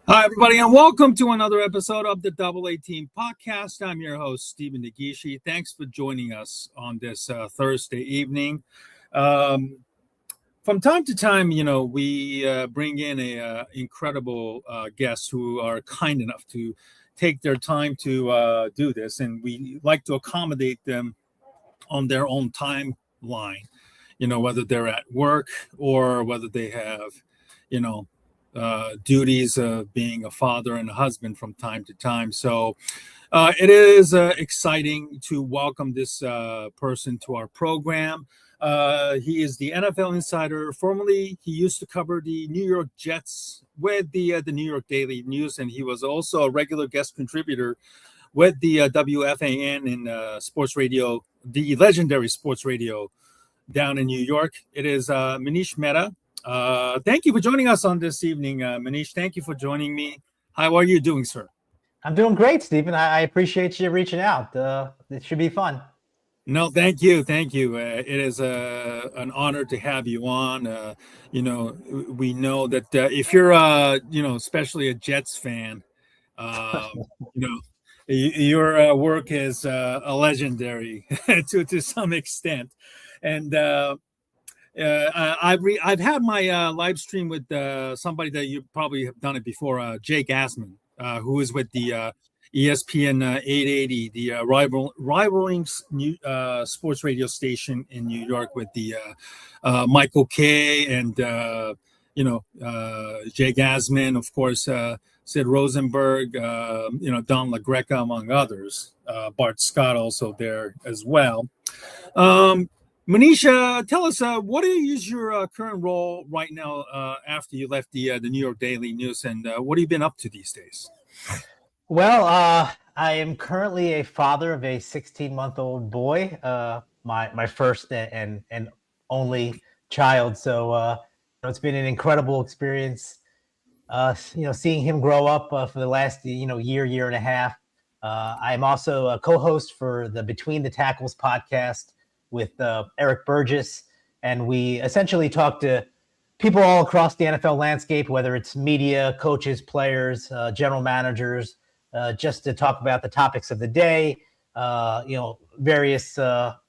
Hi, everybody, and welcome to another episode of the Double A Team Podcast. I'm your host, Stephen Nagishi. Thanks for joining us on this Thursday evening. From time to time, we bring in a incredible guests who are kind enough to take their time to do this, and we like to accommodate them on their own timeline. Whether they're at work or whether they have, you know, duties of being a father and a husband from time to time. So it is exciting to welcome this person to our program. He is the NFL insider. Formerly, he used to cover the New York Jets with the New York Daily News, and he was also a regular guest contributor with the WFAN in sports radio, the legendary sports radio down in New York. It is Manish Mehta. Thank you for joining us on this evening, Manish. Thank you for joining me. How are you doing, sir? I'm doing great, Stephen. I appreciate you reaching out. It should be fun. No, thank you. Thank you. It is an honor to have you on. We know that if you're, especially a Jets fan, uh, you know, your work is a legendary to some extent. And I've had my live stream with somebody that you probably have done it before, Jake Asman, who is with the ESPN 880, the rivaling sports radio station in New York, with the Michael Kay and Jake Asman, of course, Sid Rosenberg, Don LaGreca, among others. Bart Scott also there as well. Manisha, tell us, what is your current role right now after you left the New York Daily News, and what have you been up to these days? Well, I am currently a father of a 16-month-old boy, my first and only child. So it's been an incredible experience. Seeing him grow up for the last year and a half. I'm also a co-host for the Between the Tackles podcast with Eric Burgess, and we essentially talk to people all across the NFL landscape, whether it's media, coaches, players, general managers, just to talk about the topics of the day, various hot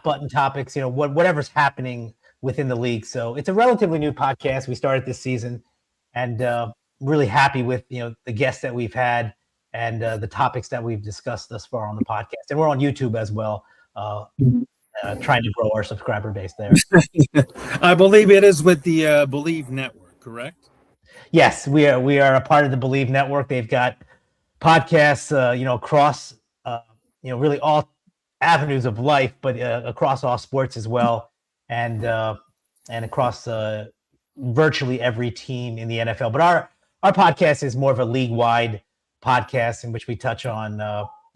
button topics, whatever's happening within the league. So it's a relatively new podcast. We started this season, and really happy with the guests that we've had and the topics that we've discussed thus far on the podcast. And we're on YouTube as well. Trying to grow our subscriber base there. I believe it is with the Believe Network, correct? Yes, we are a part of the Believe Network. They've got podcasts, across, really all avenues of life, but across all sports as well, and across virtually every team in the NFL. But our podcast is more of a league-wide podcast in which we touch on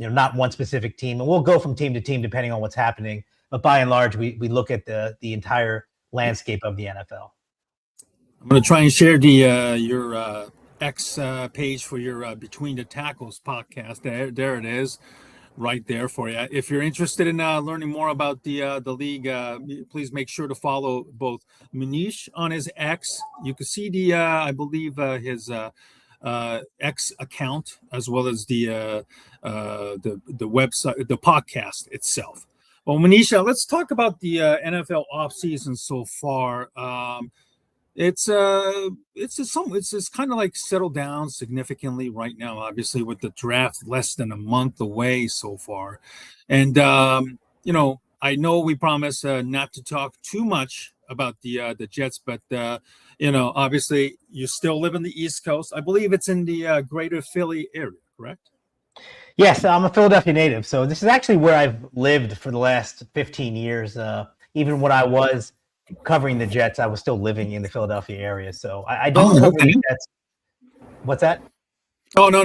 not one specific team, and we'll go from team to team depending on what's happening. But by and large, we look at the entire landscape of the NFL. I'm going to try and share your X page for your Between the Tackles podcast. There it is, right there for you. If you're interested in learning more about the league, please make sure to follow both Manish on his X. You can see I believe his X account, as well as the website, the podcast itself. Well, Manisha, let's talk about the NFL offseason so far. It's just kind of like settled down significantly right now, obviously, with the draft less than a month away so far. And I know we promised not to talk too much about the Jets, but obviously you still live in the East Coast. I believe it's in the greater Philly area, correct? Yes, I'm a Philadelphia native, so this is actually where I've lived for the last 15 years. Even when I was covering the Jets, I was still living in the Philadelphia area, so I don't cover the Jets. What's that? Oh, no.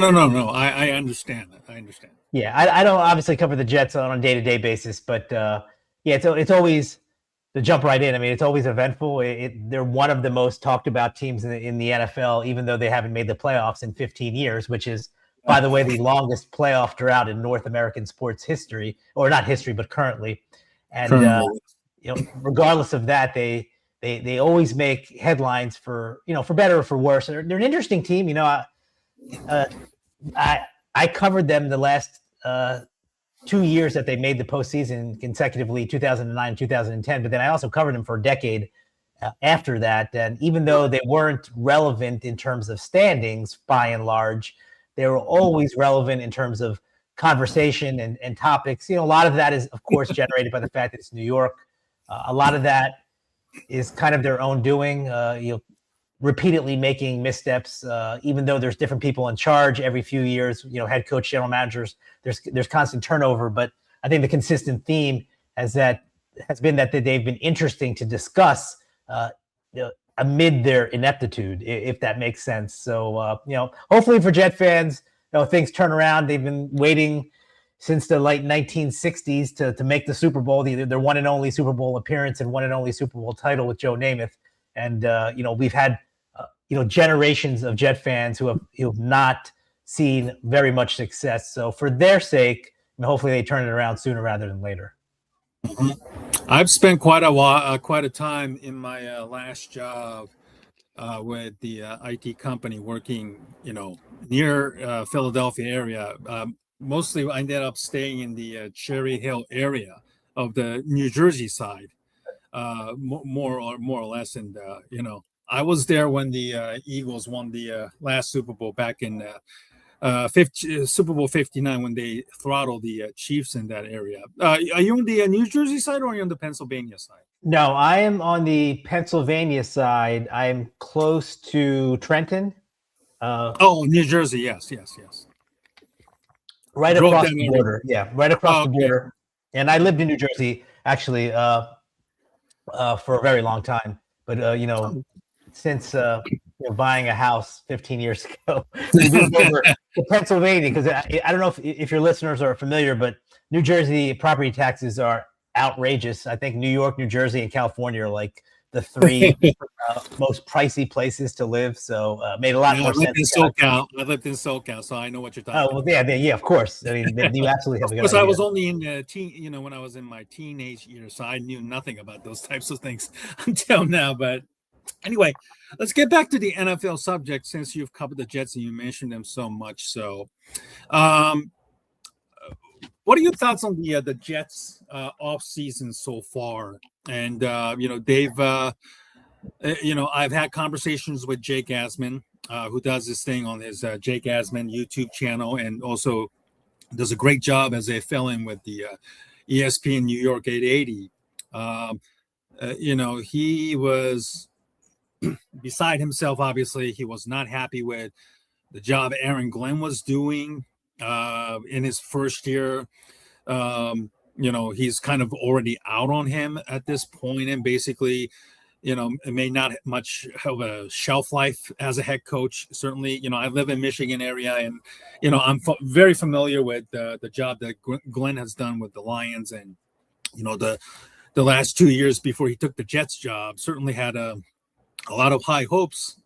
I understand that. I understand. Yeah, I don't obviously cover the Jets on a day-to-day basis, but it's always, to jump right in, I mean, it's always eventful. They're one of the most talked about teams in the NFL, even though they haven't made the playoffs in 15 years, which is, by the way, the longest playoff drought in North American sports history, or not history, but currently. And regardless of that, they they always make headlines for better or for worse. They're an interesting team. I covered them the last 2 years that they made the postseason consecutively, 2009, 2010. But then I also covered them for a decade after that. And even though they weren't relevant in terms of standings, by and large, they were always relevant in terms of conversation and topics. A lot of that is, of course, generated by the fact that it's New York. A lot of that is kind of their own doing. Repeatedly making missteps, even though there's different people in charge every few years. Head coach, general managers. There's constant turnover, but I think the consistent theme has been that they've been interesting to discuss amid their ineptitude, if that makes sense. So hopefully for Jet fans, things turn around. They've been waiting since the late 1960s to make the Super Bowl, their one and only Super Bowl appearance and one and only Super Bowl title with Joe Namath. And we've had generations of Jet fans who have not seen very much success. So for their sake, hopefully they turn it around sooner rather than later. Mm-hmm. I've spent quite a time in my last job with the IT company working, near Philadelphia area. Mostly, I ended up staying in the Cherry Hill area of the New Jersey side, more or less, and I was there when the Eagles won the last Super Bowl back in Super Bowl 59 when they throttled the Chiefs in that area. Are you on the New Jersey side or are you on the Pennsylvania side? No, I am on the Pennsylvania side. I'm close to Trenton. New Jersey, yes. Right across the border. Yeah, right across the border. And I lived in New Jersey, actually, for a very long time. But, since buying a house 15 years ago, we moved over to Pennsylvania because I don't know if your listeners are familiar, but New Jersey property taxes are outrageous. I think New York, New Jersey, and California are like the three most pricey places to live. So made a lot more sense. I lived in SoCal, so I know what you're talking about. Yeah, of course. I mean, you absolutely have a good idea. I was only in when I was in my teenage years, so I knew nothing about those types of things until now. But anyway, let's get back to the NFL subject since you've covered the Jets and you mentioned them so much. So, what are your thoughts on the Jets off season so far? And they've I've had conversations with Jake Asman, who does this thing on his Jake Asman YouTube channel, and also does a great job as a fill-in with the ESPN New York 880. He was beside himself. Obviously, he was not happy with the job Aaron Glenn was doing in his first year. He's kind of already out on him at this point, and basically, it may not have much of a shelf life as a head coach. Certainly, I live in Michigan area, and I'm very familiar with the job that Glenn has done with the Lions, and the last 2 years before he took the Jets job certainly had a lot of high hopes.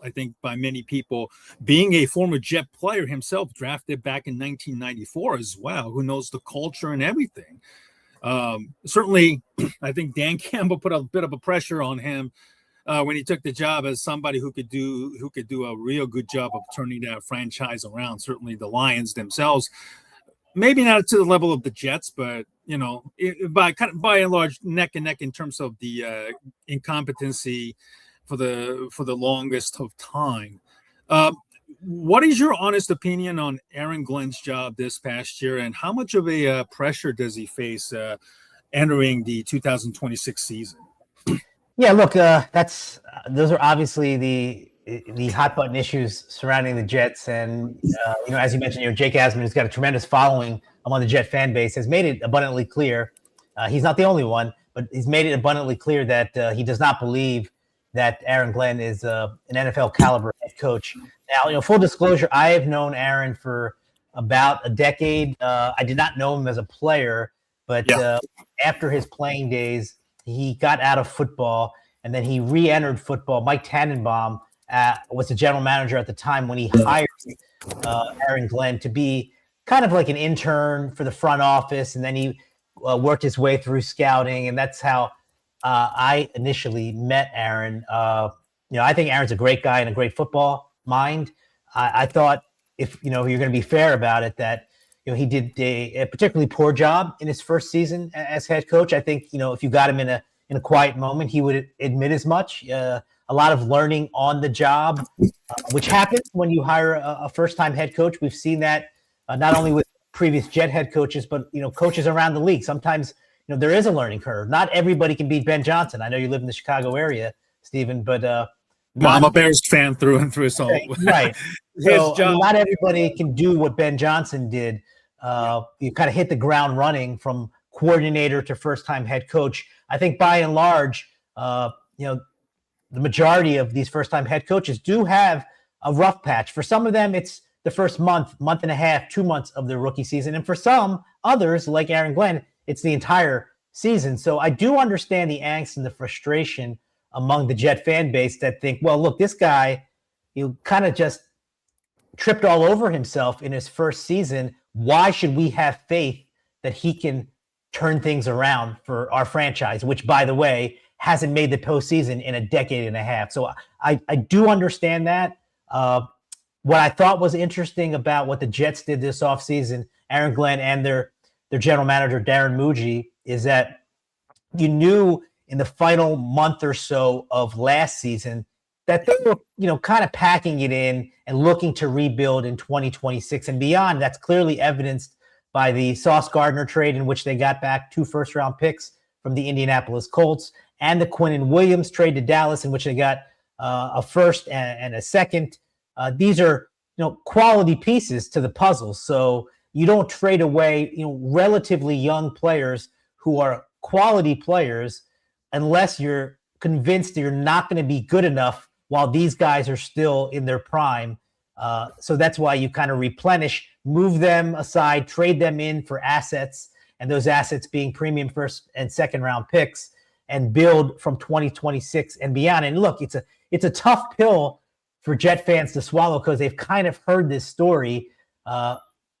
I think by many people, being a former Jet player himself, drafted back in 1994 as well, who knows the culture and everything. Certainly, I think Dan Campbell put a bit of a pressure on him when he took the job as somebody who could do a real good job of turning that franchise around. Certainly, the Lions themselves, maybe not to the level of the Jets, but by and large, neck and neck in terms of the incompetency for the longest of time. What is your honest opinion on Aaron Glenn's job this past year, and how much of a pressure does he face entering the 2026 season? Yeah, look, those are obviously the hot button issues surrounding the Jets, and as you mentioned, Jake Asman, who's got a tremendous following among the Jet fan base, has made it abundantly clear. He's not the only one, but he's made it abundantly clear that he does not believe that Aaron Glenn is an NFL caliber head coach. Now, full disclosure, I have known Aaron for about a decade. I did not know him as a player, but after his playing days, he got out of football, and then he re-entered football. Mike Tannenbaum was the general manager at the time when he hired Aaron Glenn to be kind of like an intern for the front office, and then he worked his way through scouting, and that's how I initially met Aaron, I think Aaron's a great guy and a great football mind. I thought, if you're going to be fair about it, that he did a particularly poor job in his first season as head coach. I think if you got him in a quiet moment, he would admit as much. A lot of learning on the job, which happens when you hire a first-time head coach. We've seen that not only with previous Jet head coaches, but coaches around the league. Sometimes there is a learning curve. Not everybody can beat Ben Johnson. I know you live in the Chicago area, Stephen, but I'm a Bears fan through and through, so right. his So job. not everybody can do what Ben Johnson did. You kind of hit the ground running from coordinator to first-time head coach. I think by and large, the majority of these first-time head coaches do have a rough patch. For some of them, it's the first month and a half, 2 months of their rookie season. And for some others, like Aaron Glenn, it's the entire season. So I do understand the angst and the frustration among the Jet fan base that think, well, look, this guy, kind of just tripped all over himself in his first season. Why should we have faith that he can turn things around for our franchise, which, by the way, hasn't made the postseason in a decade and a half? So I do understand that. What I thought was interesting about what the Jets did this offseason, Aaron Glenn and their general manager, Darren Muji, is that you knew in the final month or so of last season that they were, kind of packing it in and looking to rebuild in 2026 and beyond. That's clearly evidenced by the Sauce Gardner trade, in which they got back 2 first-round picks from the Indianapolis Colts, and the Quinnen Williams trade to Dallas, in which they got a first and a second. These are, quality pieces to the puzzle. So you don't trade away, relatively young players who are quality players unless you're convinced that you're not going to be good enough while these guys are still in their prime. So that's why you kind of replenish, move them aside, trade them in for assets, and those assets being premium first and second round picks, and build from 2026 and beyond. And look, it's a tough pill for Jet fans to swallow, because they've kind of heard this story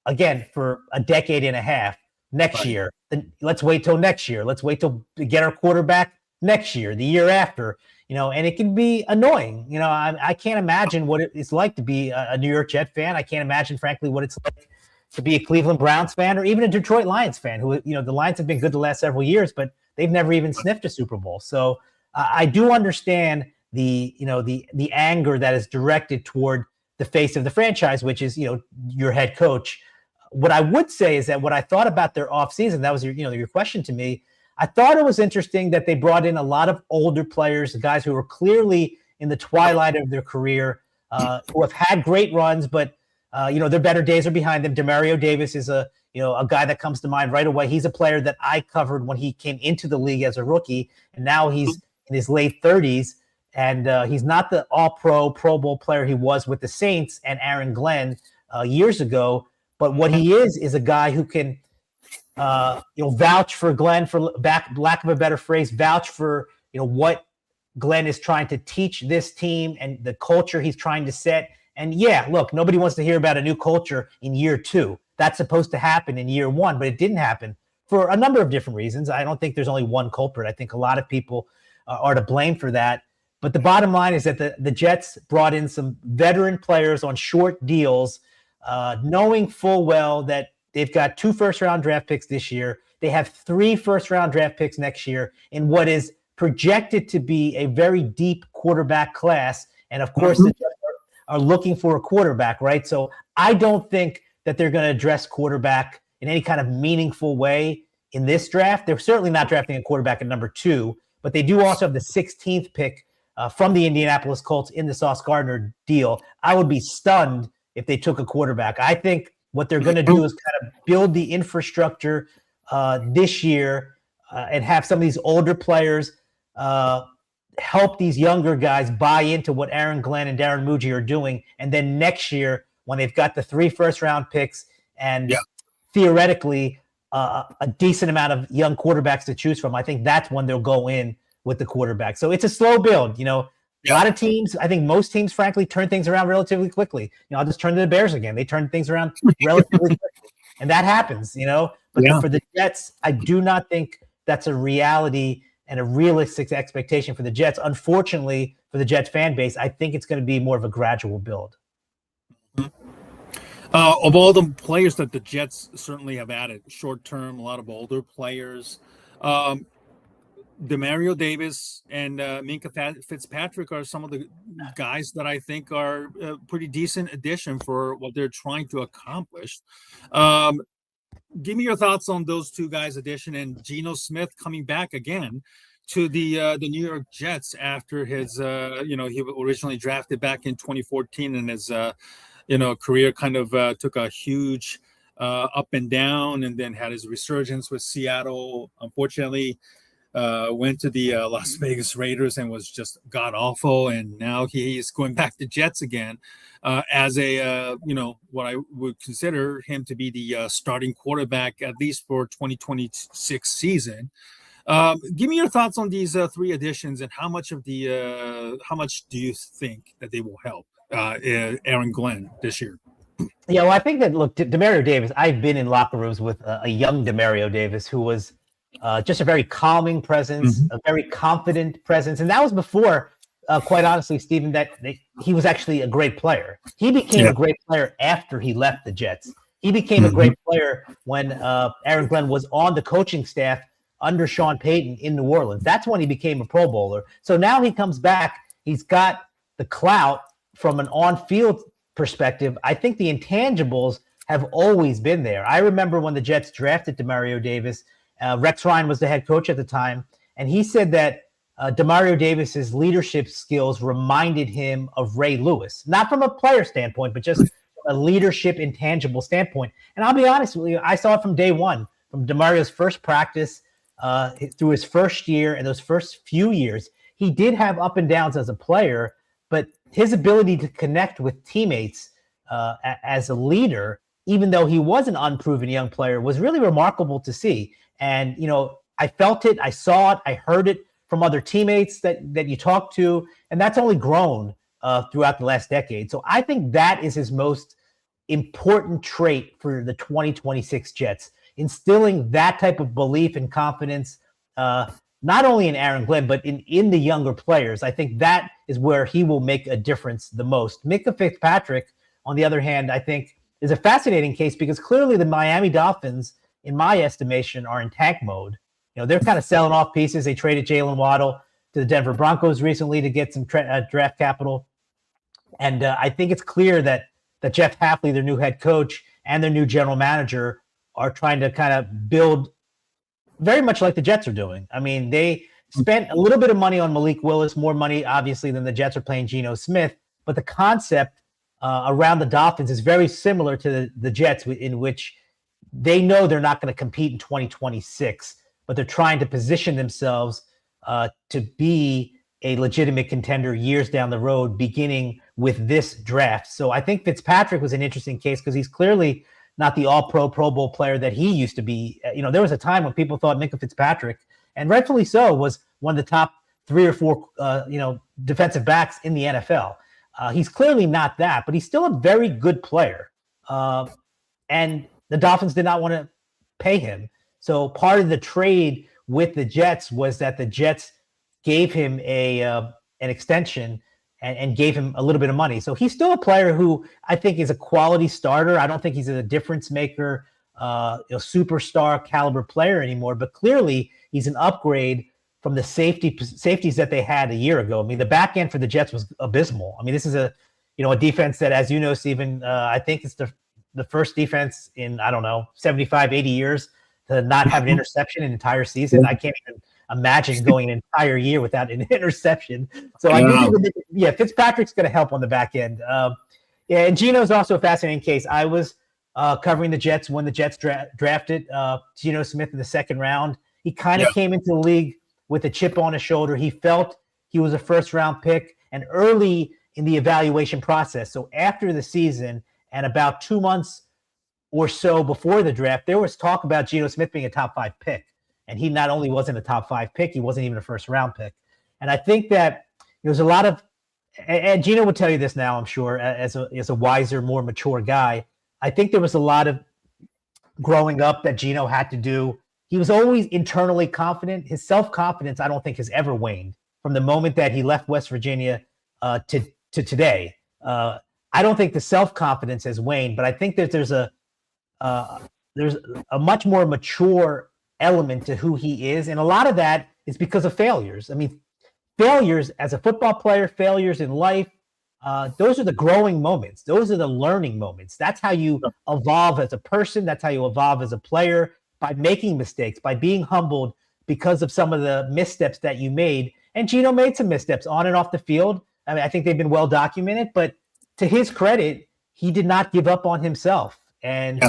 again for a decade and a half. Next year, then let's wait till next year. Let's wait till to get our quarterback next year, the year after. And it can be annoying. I can't imagine what it's like to be a New York Jet fan. I can't imagine, frankly, what it's like to be a Cleveland Browns fan, or even a Detroit Lions fan, who, the Lions have been good the last several years, but they've never even sniffed a Super Bowl. So I do understand the anger that is directed toward the face of the franchise, which is, your head coach. What I would say is that what I thought about their offseason, that was your question to me. I thought it was interesting that they brought in a lot of older players, guys who were clearly in the twilight of their career, who have had great runs, but their better days are behind them. Demario Davis is a guy that comes to mind right away. He's a player that I covered when he came into the league as a rookie, and now he's in his late 30s, and he's not the all-pro, Pro Bowl player he was with the Saints and Aaron Glenn years ago. But what he is a guy who can, vouch for Glenn, for lack of a better phrase, vouch for, what Glenn is trying to teach this team and the culture he's trying to set. And yeah, look, nobody wants to hear about a new culture in year 2. That's supposed to happen in year 1, but it didn't happen for a number of different reasons. I don't think there's only one culprit. I think a lot of people are to blame for that. But the bottom line is that the Jets brought in some veteran players on short deals, knowing full well that they've got 2 first-round draft picks this year. They have 3 first-round draft picks next year in what is projected to be a very deep quarterback class. And, of course, the Jets are looking for a quarterback, right? So I don't think that they're going to address quarterback in any kind of meaningful way in this draft. They're certainly not drafting a quarterback at number 2, but they do also have the 16th pick from the Indianapolis Colts in the Sauce Gardner deal. I would be stunned if they took a quarterback. I think what they're going to do is kind of build the infrastructure this year and have some of these older players help these younger guys buy into what Aaron Glenn and Darren Muji are doing. And then next year, when they've got the 3 first-round picks and theoretically a decent amount of young quarterbacks to choose from, I think that's when they'll go in with the quarterback. So it's a slow build. A lot of teams, I think most teams, frankly, turn things around relatively quickly. I'll just turn to the Bears again. They turn things around relatively quickly. And that happens, But for the Jets, I do not think that's a reality. and a realistic expectation for the Jets. Unfortunately, for the Jets fan base, I think it's going to be more of a gradual build. Of all the players that the Jets certainly have added, short term, a lot of older players, Demario Davis and Minkah Fitzpatrick are some of the guys that I think are a pretty decent addition for what they're trying to accomplish. Give me your thoughts on those two guys' addition and Geno Smith coming back again to the New York Jets after his he originally drafted back in 2014 and his career kind of took a huge up and down, and then had his resurgence with Seattle. Unfortunately, went to the Las Vegas Raiders and was just god awful, and now he's going back to Jets again as a what I would consider him to be the starting quarterback at least for 2026 season. Give me your thoughts on these three additions and how much do you think that they will help Aaron Glenn this year? Yeah, well, I think that, look, Demario Davis, I've been in locker rooms with a young Demario Davis who was just a very calming presence, a very confident presence. And that was before, quite honestly, Stephen, that he was actually a great player. He became a great player after he left the Jets. He became a great player when Aaron Glenn was on the coaching staff under Sean Payton in New Orleans. That's when he became a Pro Bowler. So now he comes back. He's got the clout from an on-field perspective. I think the intangibles have always been there. I remember when the Jets drafted Demario Davis, Rex Ryan was the head coach at the time, and he said that Demario Davis's leadership skills reminded him of Ray Lewis, not from a player standpoint, but just a leadership intangible standpoint. And I'll be honest with you, I saw it from day one, from Demario's first practice through his first year and those first few years. He did have up and downs as a player, but his ability to connect with teammates as a leader, even though he was an unproven young player, was really remarkable to see. And, I felt it, I saw it, I heard it from other teammates that you talk to, and that's only grown throughout the last decade. So I think that is his most important trait for the 2026 Jets, instilling that type of belief and confidence, not only in Aaron Glenn, but in the younger players. I think that is where he will make a difference the most. Minkah Fitzpatrick, on the other hand, I think is a fascinating case because clearly the Miami Dolphins, in my estimation, are in tank mode. They're kind of selling off pieces. They traded Jalen Waddle to the Denver Broncos recently to get some draft capital. And I think it's clear that Jeff Hafley, their new head coach, and their new general manager are trying to kind of build very much like the Jets are doing. I mean, they spent a little bit of money on Malik Willis, more money, obviously, than the Jets are paying Geno Smith. But the concept around the Dolphins is very similar to the Jets, in which they know they're not going to compete in 2026, but they're trying to position themselves to be a legitimate contender years down the road, beginning with this draft. So I think Fitzpatrick was an interesting case because he's clearly not the all-pro Pro Bowl player that he used to be. There was a time when people thought Minkah Fitzpatrick, and rightfully so, was one of the top 3 or 4, defensive backs in the NFL. He's clearly not that, but he's still a very good player. And the Dolphins did not want to pay him. So part of the trade with the Jets was that the Jets gave him an extension and gave him a little bit of money. So he's still a player who I think is a quality starter. I don't think he's a difference maker, superstar caliber player anymore, but clearly he's an upgrade from the safeties that they had a year ago. I mean, the back end for the Jets was abysmal. I mean, this is a defense that, as you know, Stephen, I think it's the first defense in, 75, 80 years to not have an interception an entire season. I can't even imagine going an entire year without an interception. So I do think Fitzpatrick's going to help on the back end. And Geno's also a fascinating case. I was covering the Jets when the Jets drafted Geno Smith in the second round. He kind of came into the league with a chip on his shoulder. He felt he was a first-round pick, and early in the evaluation process. So after the season and about 2 months or so before the draft, there was talk about Geno Smith being a top 5 pick. And he not only wasn't a top 5 pick, he wasn't even a first-round pick. And I think that there's a lot of – and Geno would tell you this now, I'm sure, as a wiser, more mature guy. I think there was a lot of growing up that Geno had to do he was always internally confident. His self-confidence, I don't think, has ever waned from the moment that he left West Virginia to today. I don't think the self-confidence has waned, but I think that there's a much more mature element to who he is, and a lot of that is because of failures. I mean, failures as a football player, failures in life, those are the growing moments. Those are the learning moments. That's how you evolve as a person. That's how you evolve as a player, by making mistakes, by being humbled because of some of the missteps that you made. And Gino made some missteps on and off the field. I mean, I think they've been well documented, but to his credit, he did not give up on himself. And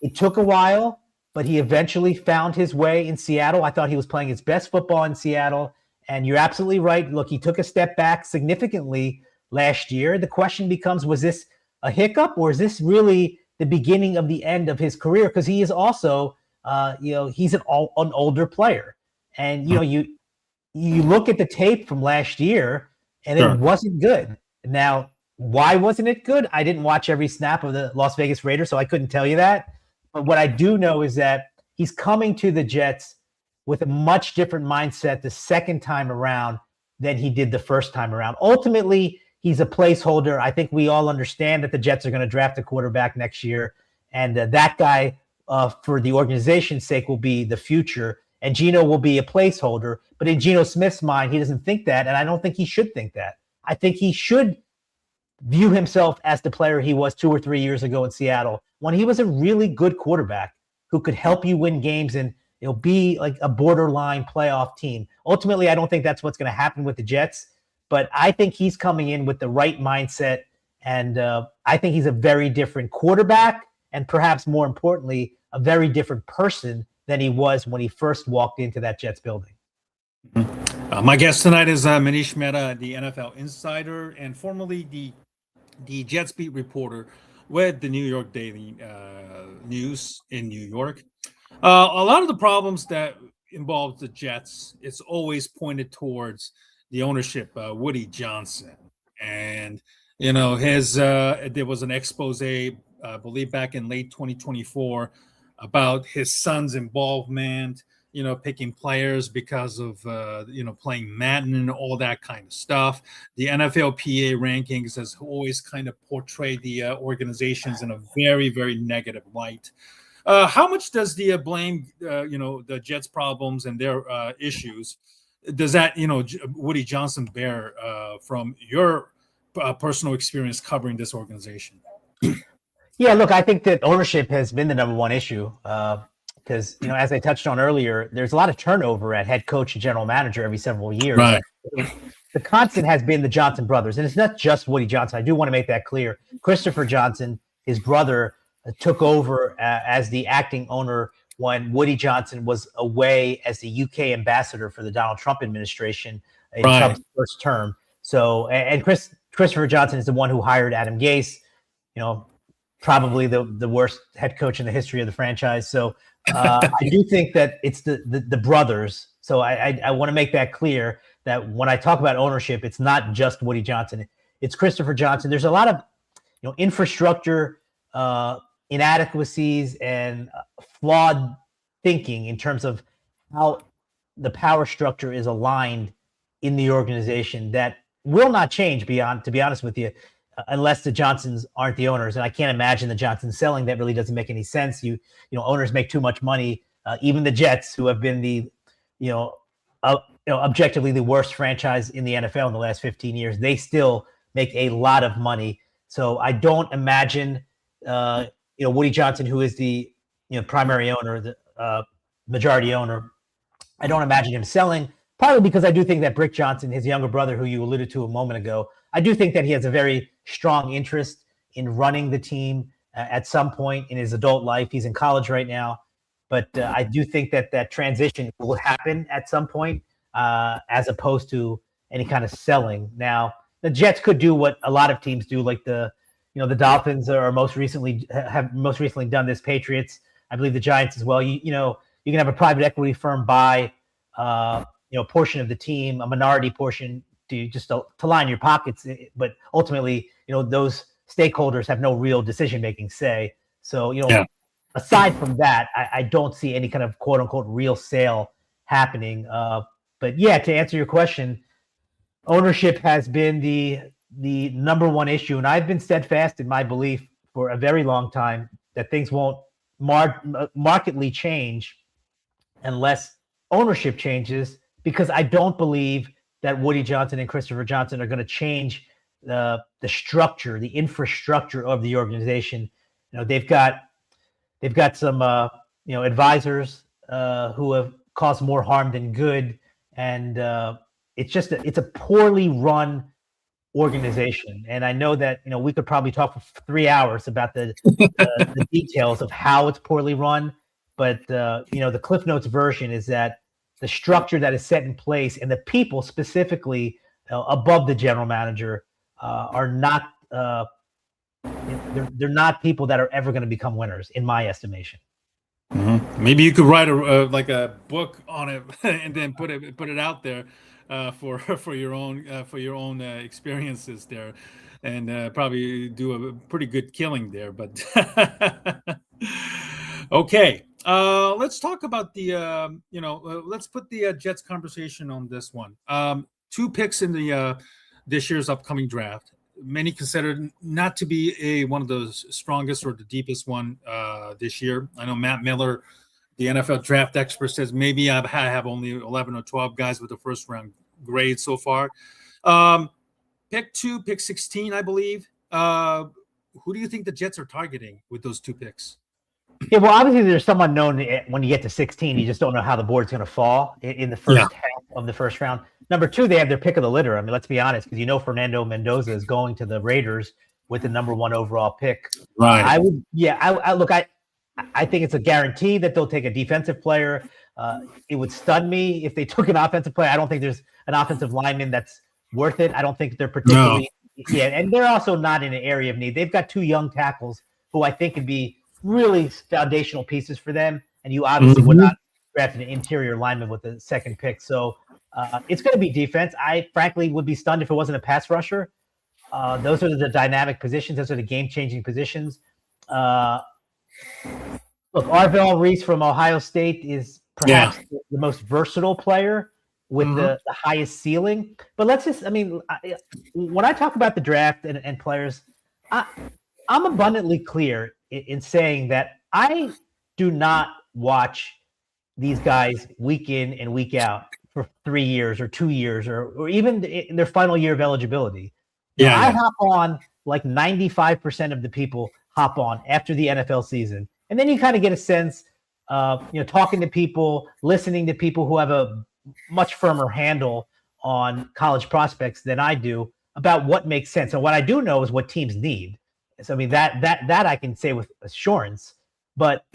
it took a while, but he eventually found his way in Seattle. I thought he was playing his best football in Seattle. And you're absolutely right. Look, he took a step back significantly last year. The question becomes, was this a hiccup, or is this really the beginning of the end of his career? Because he is also, he's an older player. And, you look at the tape from last year and it wasn't good. Now, why wasn't it good? I didn't watch every snap of the Las Vegas Raiders, so I couldn't tell you that. But what I do know is that he's coming to the Jets with a much different mindset the second time around than he did the first time around. Ultimately, he's a placeholder. I think we all understand that the Jets are going to draft a quarterback next year, and that guy, for the organization's sake, will be the future, and Geno will be a placeholder. But in Geno Smith's mind, he doesn't think that, and I don't think he should think that. I think he should view himself as the player he was 2 or 3 years ago in Seattle, when he was a really good quarterback who could help you win games and be like a borderline playoff team. Ultimately, I don't think that's what's going to happen with the Jets, but I think he's coming in with the right mindset, and I think he's a very different quarterback, and perhaps more importantly, a very different person than he was when he first walked into that Jets building. My guest tonight is Manish Mehta, the NFL insider and formerly the Jets beat reporter with the New York Daily News in New York. A lot of the problems that involve the Jets, it's always pointed towards the ownership, Woody Johnson. And, there was an expose, I believe back in late 2024, about his son's involvement, picking players because of, playing Madden and all that kind of stuff. The NFLPA rankings has always kind of portrayed the organizations in a very, very negative light. How much does the blame, the Jets' problems and their issues, does that, Woody Johnson bear from your personal experience covering this organization? Yeah, look, I think that ownership has been the number one issue because, as I touched on earlier, there's a lot of turnover at head coach and general manager every several years. Right. The constant has been the Johnson brothers, and it's not just Woody Johnson. I do want to make that clear. Christopher Johnson, his brother, took over as the acting owner when Woody Johnson was away as the UK ambassador for the Donald Trump administration in Trump's first term. So, and Christopher Johnson is the one who hired Adam Gase, probably the worst head coach in the history of the franchise. So I do think that it's the brothers. So I want to make that clear, that when I talk about ownership, it's not just Woody Johnson. It's Christopher Johnson. There's a lot of infrastructure inadequacies and flawed thinking in terms of how the power structure is aligned in the organization that will not change to be honest with you, unless the Johnsons aren't the owners. And I can't imagine the Johnsons selling. That really doesn't make any sense. Owners make too much money. Even the Jets, who have been the, objectively the worst franchise in the NFL in the last 15 years, they still make a lot of money. So I don't imagine, Woody Johnson, who is the, primary owner, the majority owner, I don't imagine him selling, partly because I do think that Brick Johnson, his younger brother, who you alluded to a moment ago, I do think that he has a very strong interest in running the team at some point in his adult life. He's in college right now, but I do think that transition will happen at some point, as opposed to any kind of selling. Now, the Jets could do what a lot of teams do, like the Dolphins have most recently done this. Patriots, I believe the Giants as well. You can have a private equity firm buy a portion of the team, a minority portion, to line your pockets, but ultimately, those stakeholders have no real decision-making say. So, aside from that, I don't see any kind of quote unquote real sale happening. But yeah, to answer your question, ownership has been the number one issue, and I've been steadfast in my belief for a very long time that things won't markedly change unless ownership changes, because I don't believe that Woody Johnson and Christopher Johnson are going to change the structure, the infrastructure of the organization. They've got some advisors who have caused more harm than good, and it's a poorly run organization. And I know that we could probably talk for 3 hours about the details of how it's poorly run, but the Cliff Notes version is that the structure that is set in place and the people specifically above the general manager are not they're not people that are ever going to become winners, in my estimation. Mm-hmm. Maybe you could write a book on it and then put it out there for your own experiences there, and probably do a pretty good killing there. But okay, let's talk about the let's put the Jets conversation on this one. 2 picks in the this year's upcoming draft. Many consider not to be one of the strongest or the deepest one this year. I know Matt Miller, the NFL draft expert, says maybe I have only 11 or 12 guys with a first round grade so far. Pick 2, pick 16, I believe. Who do you think the Jets are targeting with those 2 picks? Yeah, well, obviously there's some unknown when you get to 16. You just don't know how the board's going to fall in the first half of the first round. Number 2, they have their pick of the litter. I mean, let's be honest, because Fernando Mendoza is going to the Raiders with the number 1 overall pick. Right. I think it's a guarantee that they'll take a defensive player. It would stun me if they took an offensive player. I don't think there's an offensive lineman that's worth it. I don't think they're particularly and they're also not in an area of need. They've got 2 young tackles who I think could be really foundational pieces for them. And you obviously would not draft an interior lineman with the 2nd pick. So it's going to be defense. I frankly would be stunned if it wasn't a pass rusher. Those are the dynamic positions. Those are the game-changing positions. Look, Arvell Reese from Ohio State is perhaps the most versatile player with the highest ceiling. But when I talk about the draft and players, I'm abundantly clear in saying that I do not watch these guys week in and week out for 3 years or 2 years or even in their final year of eligibility. I hop on like 95% of the people hop on after the NFL season. And then you kind of get a sense of, talking to people, listening to people who have a much firmer handle on college prospects than I do about what makes sense. And what I do know is what teams need. So, I mean, that I can say with assurance. But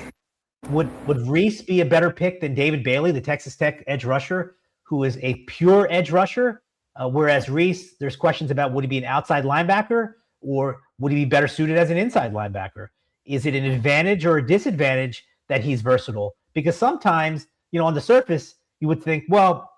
would Reese be a better pick than David Bailey, the Texas Tech edge rusher, who is a pure edge rusher? Whereas Reese, there's questions about would he be an outside linebacker or would he be better suited as an inside linebacker? Is it an advantage or a disadvantage that he's versatile? Because sometimes, on the surface, you would think, well,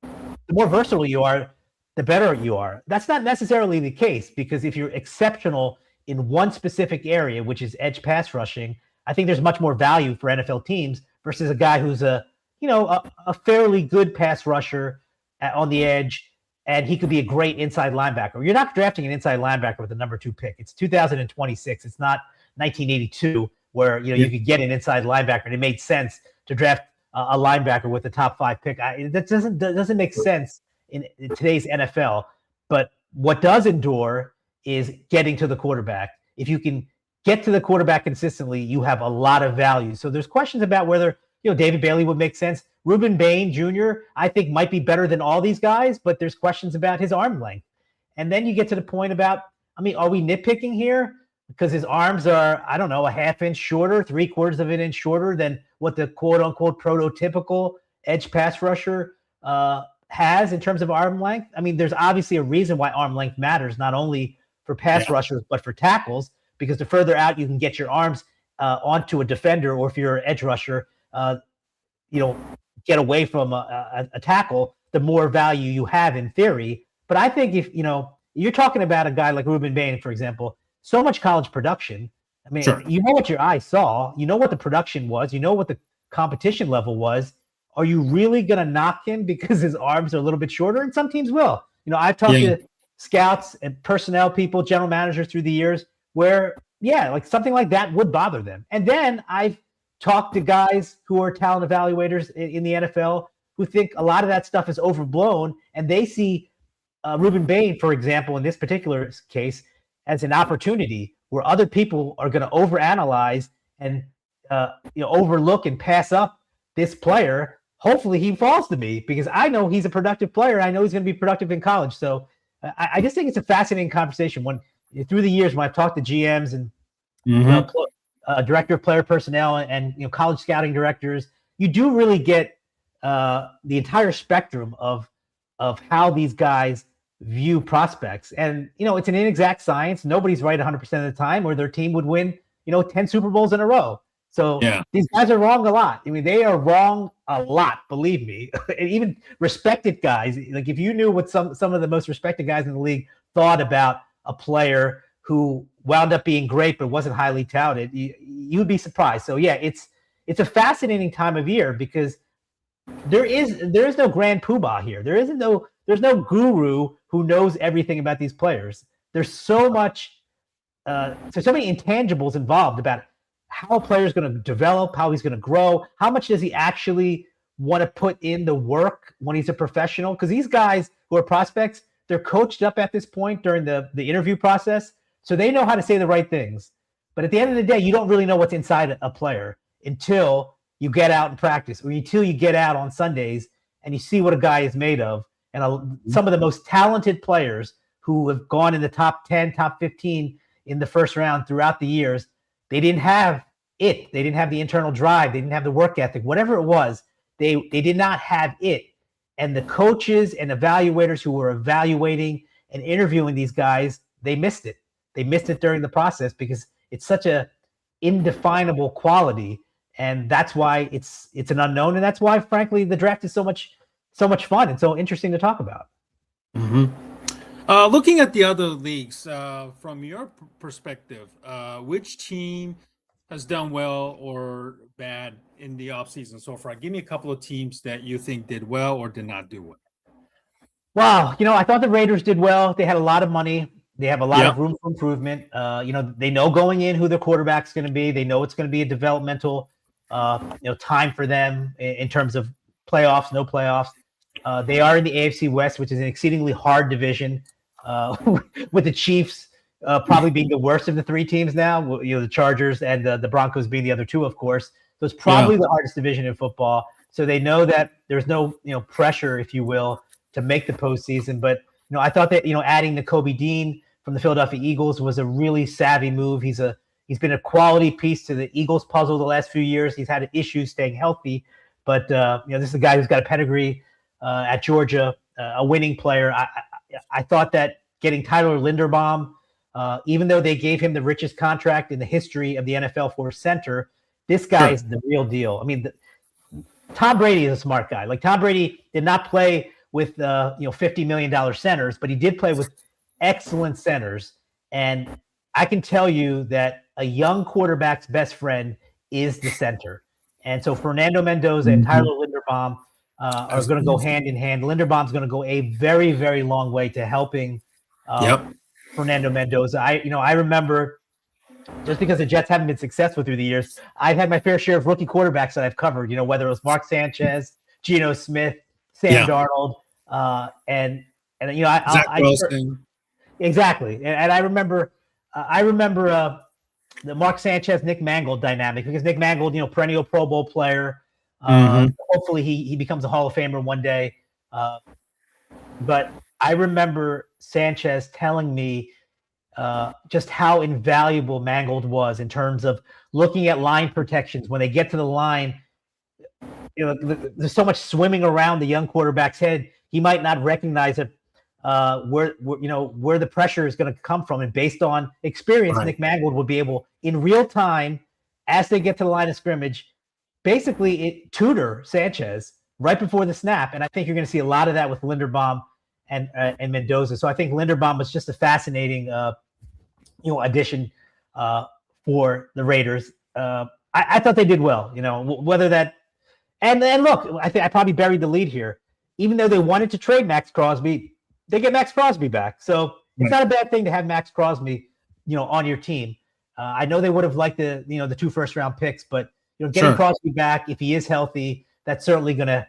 the more versatile you are, the better you are. That's not necessarily the case, because if you're exceptional in one specific area, which is edge pass rushing, I think there's much more value for NFL teams versus a guy who's a fairly good pass rusher on the edge, and he could be a great inside linebacker. You're not drafting an inside linebacker with the number 2 pick. It's 2026. It's not 1982 where you could get an inside linebacker, and it made sense to draft a linebacker with the top 5 pick. That doesn't make sense in today's NFL. But what does endure is getting to the quarterback. If you can get to the quarterback consistently, you have a lot of value. So there's questions about whether David Bailey would make sense. Ruben Bain Jr., I think, might be better than all these guys, but there's questions about his arm length. And then you get to the point about, are we nitpicking here? Because his arms are, I don't know, a half inch shorter, 3/4 of an inch shorter than what the quote-unquote prototypical edge pass rusher has in terms of arm length. There's obviously a reason why arm length matters, not only for pass rushers, but for tackles, because the further out you can get your arms onto a defender, or if you're an edge rusher, get away from a tackle, the more value you have in theory. But I think if, you're talking about a guy like Ruben Bain, for example, so much college production. I mean, Sure. you know what your eye saw. You know what the production was. You know what the competition level was. Are you really going to knock him because his arms are a little bit shorter? And some teams will. I've talked Yeah. to scouts and personnel people, general managers through the years where, yeah, like something like that would bother them. And then I've talked to guys who are talent evaluators in the NFL who think a lot of that stuff is overblown, and they see Ruben Bain, for example, in this particular case, as an opportunity where other people are going to overanalyze and overlook and pass up this player. Hopefully he falls to me because I know he's a productive player. I know he's going to be productive in college. So I just think it's a fascinating conversation. When through the years, when I've talked to GMs and director of player personnel and college scouting directors, you do really get the entire spectrum of how these guys view prospects. And it's an inexact science. Nobody's right 100% of the time, or their team would win 10 Super Bowls in a row. So these guys are wrong a lot. I mean, they are wrong a lot, believe me. And even respected guys, like if you knew what some of the most respected guys in the league thought about a player who wound up being great but wasn't highly touted, you'd be surprised. So yeah, it's a fascinating time of year because there is no grand poobah here. There's no guru who knows everything about these players. There's so many intangibles involved about how a player is going to develop, how he's going to grow, how much does he actually want to put in the work when he's a professional? Because these guys who are prospects, they're coached up at this point during the interview process, so they know how to say the right things. But at the end of the day, you don't really know what's inside a player until you get out and practice, or until you get out on Sundays and you see what a guy is made of. And some of the most talented players who have gone in the top 10, top 15 in the first round throughout the years, they didn't have it. They didn't have the internal drive. They didn't have the work ethic, whatever it was. They did not have it. And the coaches and evaluators who were evaluating and interviewing these guys, they missed it. They missed it during the process because it's such a indefinable quality. And that's why it's an unknown. And that's why, frankly, the draft is so much fun and so interesting to talk about. Looking at the other leagues, from your perspective, which team has done well or bad in the offseason so far? Give me a couple of teams that you think did well or did not do well. Wow. I thought the Raiders did well. They had a lot of money. They have a lot of room for improvement. They know going in who their quarterback's going to be. They know it's going to be a developmental time for them in terms of playoffs, no playoffs. They are in the AFC West, which is an exceedingly hard division, with the Chiefs probably being the worst of the three teams now. The Chargers and the Broncos being the other two, of course. So it's probably the hardest division in football. So they know that there's no pressure, if you will, to make the postseason. But I thought that adding Nakobe Dean from the Philadelphia Eagles was a really savvy move. He's been a quality piece to the Eagles puzzle the last few years. He's had issues staying healthy, but this is a guy who's got a pedigree at Georgia, a winning player. I thought that getting Tyler Linderbaum, even though they gave him the richest contract in the history of the NFL for a center, this guy is the real deal. I mean, Tom Brady is a smart guy. Like Tom Brady did not play with $50 million centers, but he did play with excellent centers. And I can tell you that a young quarterback's best friend is the center. And so Fernando Mendoza and Tyler Linderbaum are going to go hand in hand. Linderbaum's going to go a very, very long way to helping Fernando Mendoza. I remember, just because the Jets haven't been successful through the years, I've had my fair share of rookie quarterbacks that I've covered, whether it was Mark Sanchez, Geno Smith, Sam Darnold, and Zach Wilson. Exactly. And I remember the Mark Sanchez, Nick Mangold dynamic, because Nick Mangold, perennial Pro Bowl player. Hopefully he becomes a Hall of Famer one day. But I remember Sanchez telling me just how invaluable Mangold was in terms of looking at line protections. When they get to the line, there's so much swimming around the young quarterback's head. He might not recognize it. Where the pressure is going to come from, and based on experience, Nick Mangold would be able, in real time, as they get to the line of scrimmage, basically tutor Sanchez right before the snap. And I think you're going to see a lot of that with Linderbaum and Mendoza. So I think Linderbaum was just a fascinating, addition for the Raiders. I thought they did well. Whether that and look, I probably buried the lead here. Even though they wanted to trade Max Crosby, they get Max Crosby back, so it's not a bad thing to have Max Crosby, on your team. I know they would have liked the 2 first-round picks, but getting Crosby back, if he is healthy, that's certainly going to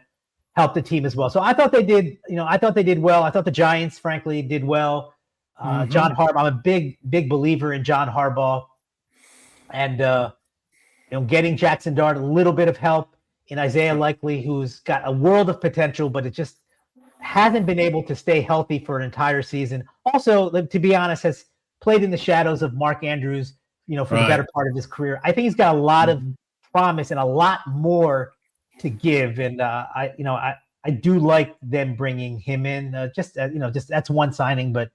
help the team as well. So I thought they did. I thought they did well. I thought the Giants, frankly, did well. John Harbaugh, I'm a big believer in John Harbaugh, and getting Jackson Dart a little bit of help in Isaiah Likely, who's got a world of potential, but it just hasn't been able to stay healthy for an entire season. Also, to be honest, has played in the shadows of Mark Andrews, for the better part of his career. I think he's got a lot of promise and a lot more to give, and I do like them bringing him in. Just that's one signing, but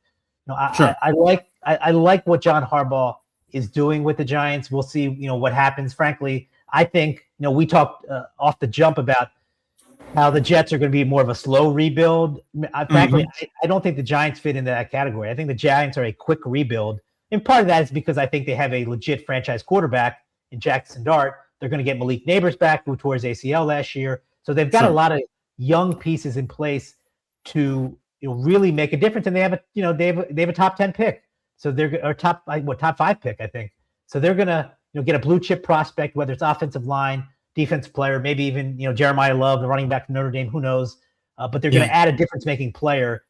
I like what John Harbaugh is doing with the Giants. We'll see, what happens. Frankly, I think, we talked off the jump about how the Jets are going to be more of a slow rebuild. Frankly, I don't think the Giants fit into that category. I think the Giants are a quick rebuild. And part of that is because I think they have a legit franchise quarterback in Jackson Dart. They're going to get Malik Neighbors back, who tore his ACL last year. So they've got a lot of young pieces in place to really make a difference. And they have a top 10 pick. So they're top 5 pick, I think. So they're going to get a blue chip prospect, whether it's offensive line, defensive player, maybe even Jeremiah Love, the running back from Notre Dame, who knows? But they're going to add a difference making player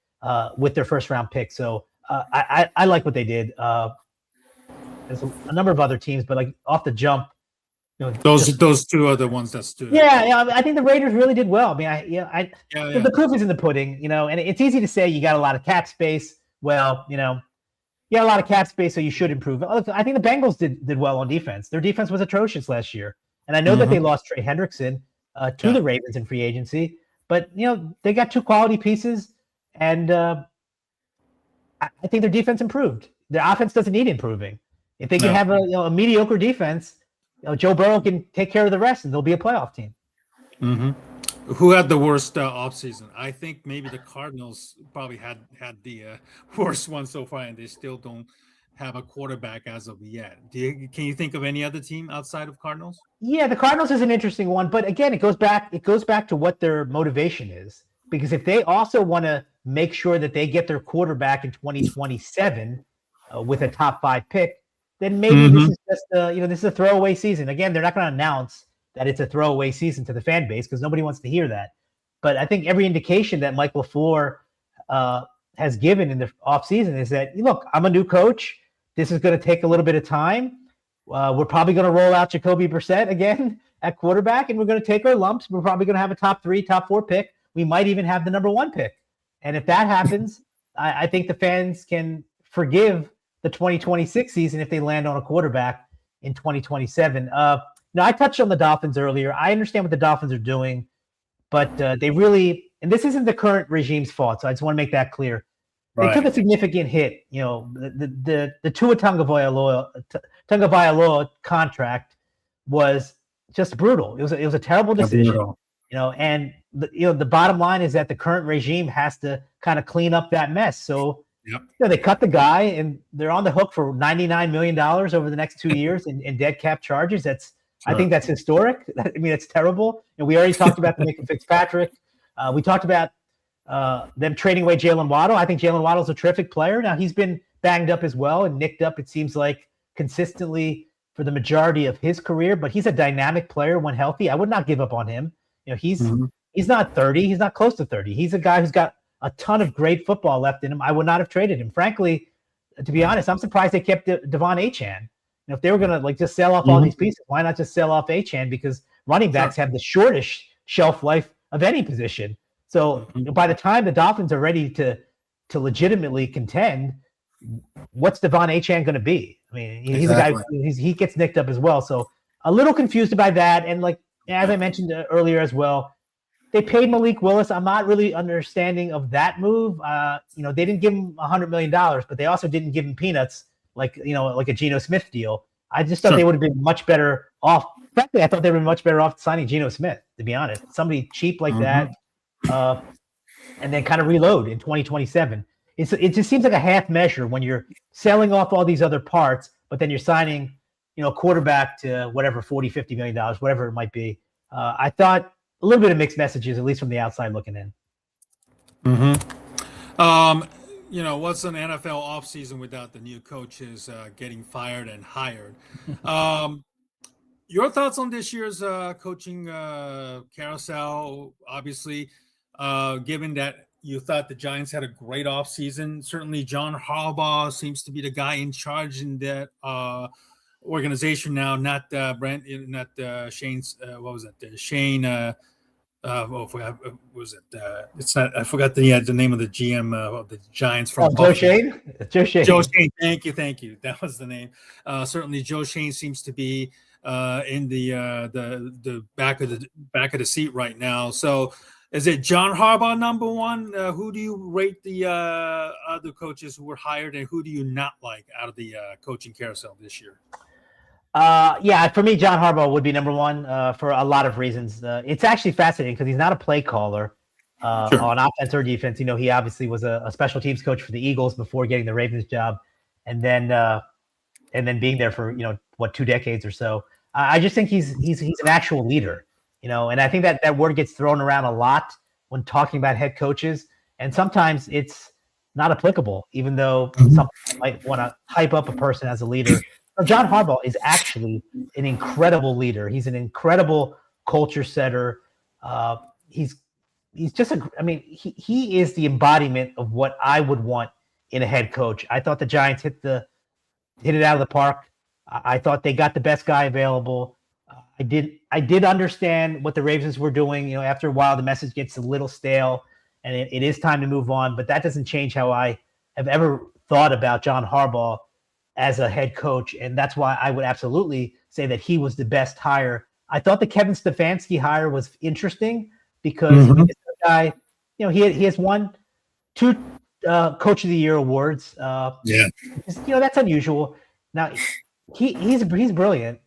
with their first round pick. So I like what they did. There's a number of other teams, but like off the jump, those 2 are the ones that stood. Yeah, I think the Raiders really did well. I mean, the proof is in the pudding, and it's easy to say you got a lot of cap space. Well, you got a lot of cap space, so you should improve. I think the Bengals did well on defense. Their defense was atrocious last year, and I know that they lost Trey Hendrickson to the Ravens in free agency, but they got 2 quality pieces, and I think their defense improved. Their offense doesn't need improving. If they can have a mediocre defense, Joe Burrow can take care of the rest, and they'll be a playoff team. Who had the worst offseason? I think maybe the Cardinals probably had the worst one so far, and they still don't have a quarterback as of yet. Can you think of any other team outside of Cardinals? Yeah, the Cardinals is an interesting one, but again, it goes back to what their motivation is. Because if they also want to make sure that they get their quarterback in 2027 with a top 5 pick, then maybe this is just this is a throwaway season. Again, they're not going to announce that it's a throwaway season to the fan base because nobody wants to hear that. But I think every indication that Mike LaFleur has given in the offseason is that, look, I'm a new coach. This is going to take a little bit of time. We're probably going to roll out Jacoby Brissett again at quarterback, and we're going to take our lumps. We're probably going to have a top 3, top 4 pick. We might even have the number 1 pick. And if that happens, I think the fans can forgive the 2026 season if they land on a quarterback in 2027. Now, I touched on the Dolphins earlier. I understand what the Dolphins are doing, but they really – and this isn't the current regime's fault, so I just want to make that clear. They took a significant hit. The Tua Tagovailoa contract was just brutal. It was a terrible decision. And the bottom line is that the current regime has to kind of clean up that mess. So they cut the guy, and they're on the hook for $99 million over the next 2 years in dead cap charges. I think that's historic. I mean, it's terrible. And we already talked about the Nick Fitzpatrick. We talked about them trading away Jalen Waddle. I think Jalen Waddle's a terrific player. Now, he's been banged up as well and nicked up, it seems like, consistently for the majority of his career. But he's a dynamic player when healthy. I would not give up on him. He's not 30. He's not close to 30. He's a guy who's got a ton of great football left in him. I would not have traded him. Frankly, to be honest, I'm surprised they kept Devon Achane. If they were going to just sell off all these pieces, why not just sell off Achane? Because running backs have the shortest shelf life of any position. So by the time the Dolphins are ready to legitimately contend, what's Devon Achane going to be? I mean, he's a guy he gets nicked up as well. So a little confused by that. And as I mentioned earlier as well, they paid Malik Willis. I'm not really understanding of that move. They didn't give him $100 million, but they also didn't give him peanuts like a Geno Smith deal. I just thought they would have been much better off. Frankly, I thought they were much better off signing Geno Smith, to be honest. Somebody cheap like that, and then kind of reload in 2027. It just seems like a half measure when you're selling off all these other parts, but then you're signing a quarterback to whatever, $40-50 million, whatever it might be. I thought a little bit of mixed messages, at least from the outside looking in. What's an NFL offseason without the new coaches getting fired and hired? Your thoughts on this year's coaching carousel? Obviously, given that you thought the Giants had a great offseason, certainly John Harbaugh seems to be the guy in charge in that organization now. Not Shane's. What was it? Shane. What was it? It's not. I forgot the name of the GM of the Giants from Joe Shane. Joe Shane. Joe Shane. Thank you. That was the name. Certainly, Joe Shane seems to be in the back of the seat right now. So, is it John Harbaugh number one? Who do you rate the other coaches who were hired, and who do you not like out of the coaching carousel this year? For me, John Harbaugh would be number one for a lot of reasons. It's actually fascinating because he's not a play caller on offense or defense. He obviously was a special teams coach for the Eagles before getting the Ravens job, and then being there for 2 decades or so. I just think he's an actual leader, and I think that word gets thrown around a lot when talking about head coaches, and sometimes it's not applicable, even though some might want to hype up a person as a leader. John Harbaugh is actually an incredible leader. He's an incredible culture setter. He's just he is the embodiment of what I would want in a head coach. I thought the Giants hit it out of the park. I thought they got the best guy available. I did understand what the Ravens were doing. After a while, the message gets a little stale, and it is time to move on. But that doesn't change how I have ever thought about John Harbaugh as a head coach, and that's why I would absolutely say that he was the best hire. I thought the Kevin Stefanski hire was interesting because this guy, he has won 2 Coach of the Year awards. That's unusual. Now he's brilliant.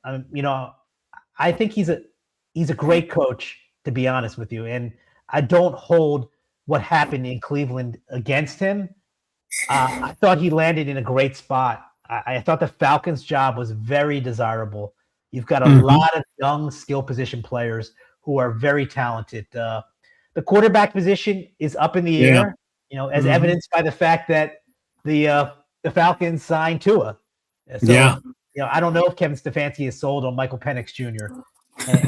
I think he's a great coach, to be honest with you, and I don't hold what happened in Cleveland against him. I thought he landed in a great spot. I thought the Falcons' job was very desirable. You've got a lot of young skill position players who are very talented. The quarterback position is up in the air, as evidenced by the fact that the Falcons signed Tua. So, I don't know if Kevin Stefanski is sold on Michael Penix Jr.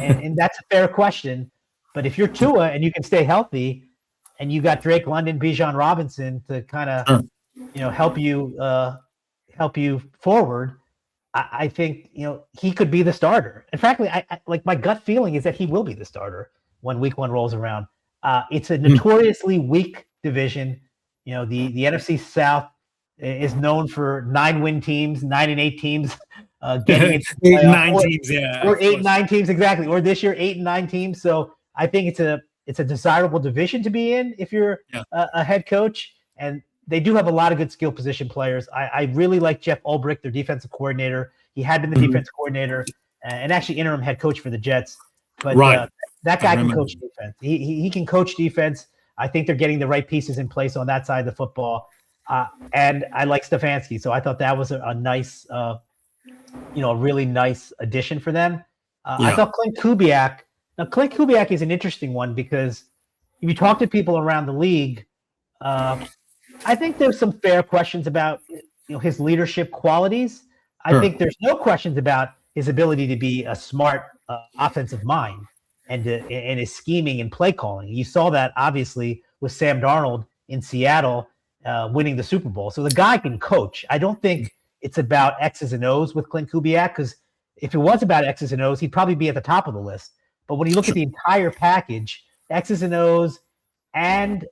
And that's a fair question. But if you're Tua and you can stay healthy, and you got Drake London, Bijan Robinson to kind of help you forward, I think he could be the starter. And frankly, I like, my gut feeling is that he will be the starter when Week 1 rolls around. It's a notoriously weak division. The NFC South is known for 9-win teams, 9-8 teams getting into the playoff, 8-9 teams, or 8-9 teams exactly. Or this year, 8-9 teams. So I think it's a desirable division to be in if you're a head coach. And they do have a lot of good skill position players. I really like Jeff Ulbrich, their defensive coordinator. He had been the defensive coordinator and actually interim head coach for the Jets. But that guy can coach defense. He can coach defense. I think they're getting the right pieces in place on that side of the football. And I like Stefanski. So I thought that was a nice, a really nice addition for them. I thought Clint Kubiak. Now, Clint Kubiak is an interesting one because if you talk to people around the league, I think there's some fair questions about his leadership qualities. I think there's no questions about his ability to be a smart offensive mind and his scheming and play calling. You saw that obviously with Sam Darnold in Seattle winning the Super Bowl. So the guy can coach. I don't think it's about X's and O's with Clint Kubiak, because if it was about X's and O's, he'd probably be at the top of the list. But when you look at the entire package, X's and O's, and